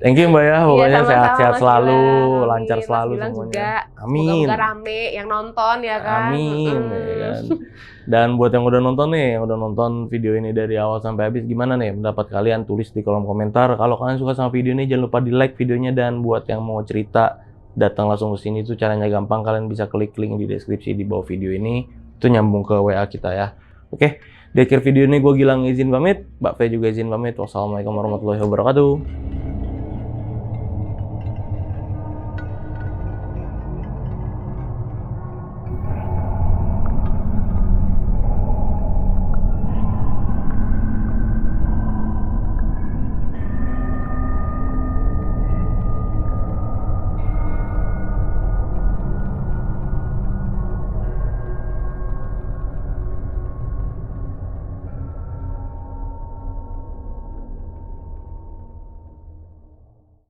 Thank you Mbak ya, pokoknya sehat-sehat selalu, lancar selalu semuanya. Juga. Amin. Semoga rame yang nonton ya kan. Amin. Ya kan? Dan buat yang udah nonton nih, yang udah nonton video ini dari awal sampai habis, gimana nih pendapat kalian? Tulis di kolom komentar. Kalau kalian suka sama video ini, jangan lupa di like videonya, dan buat yang mau cerita datang langsung ke sini itu caranya gampang. Kalian bisa klik link di deskripsi di bawah video ini. Itu nyambung ke WA kita ya. Oke, di akhir video ini gue Gilang izin pamit. Mbak Fe juga izin pamit. Wassalamualaikum warahmatullahi wabarakatuh.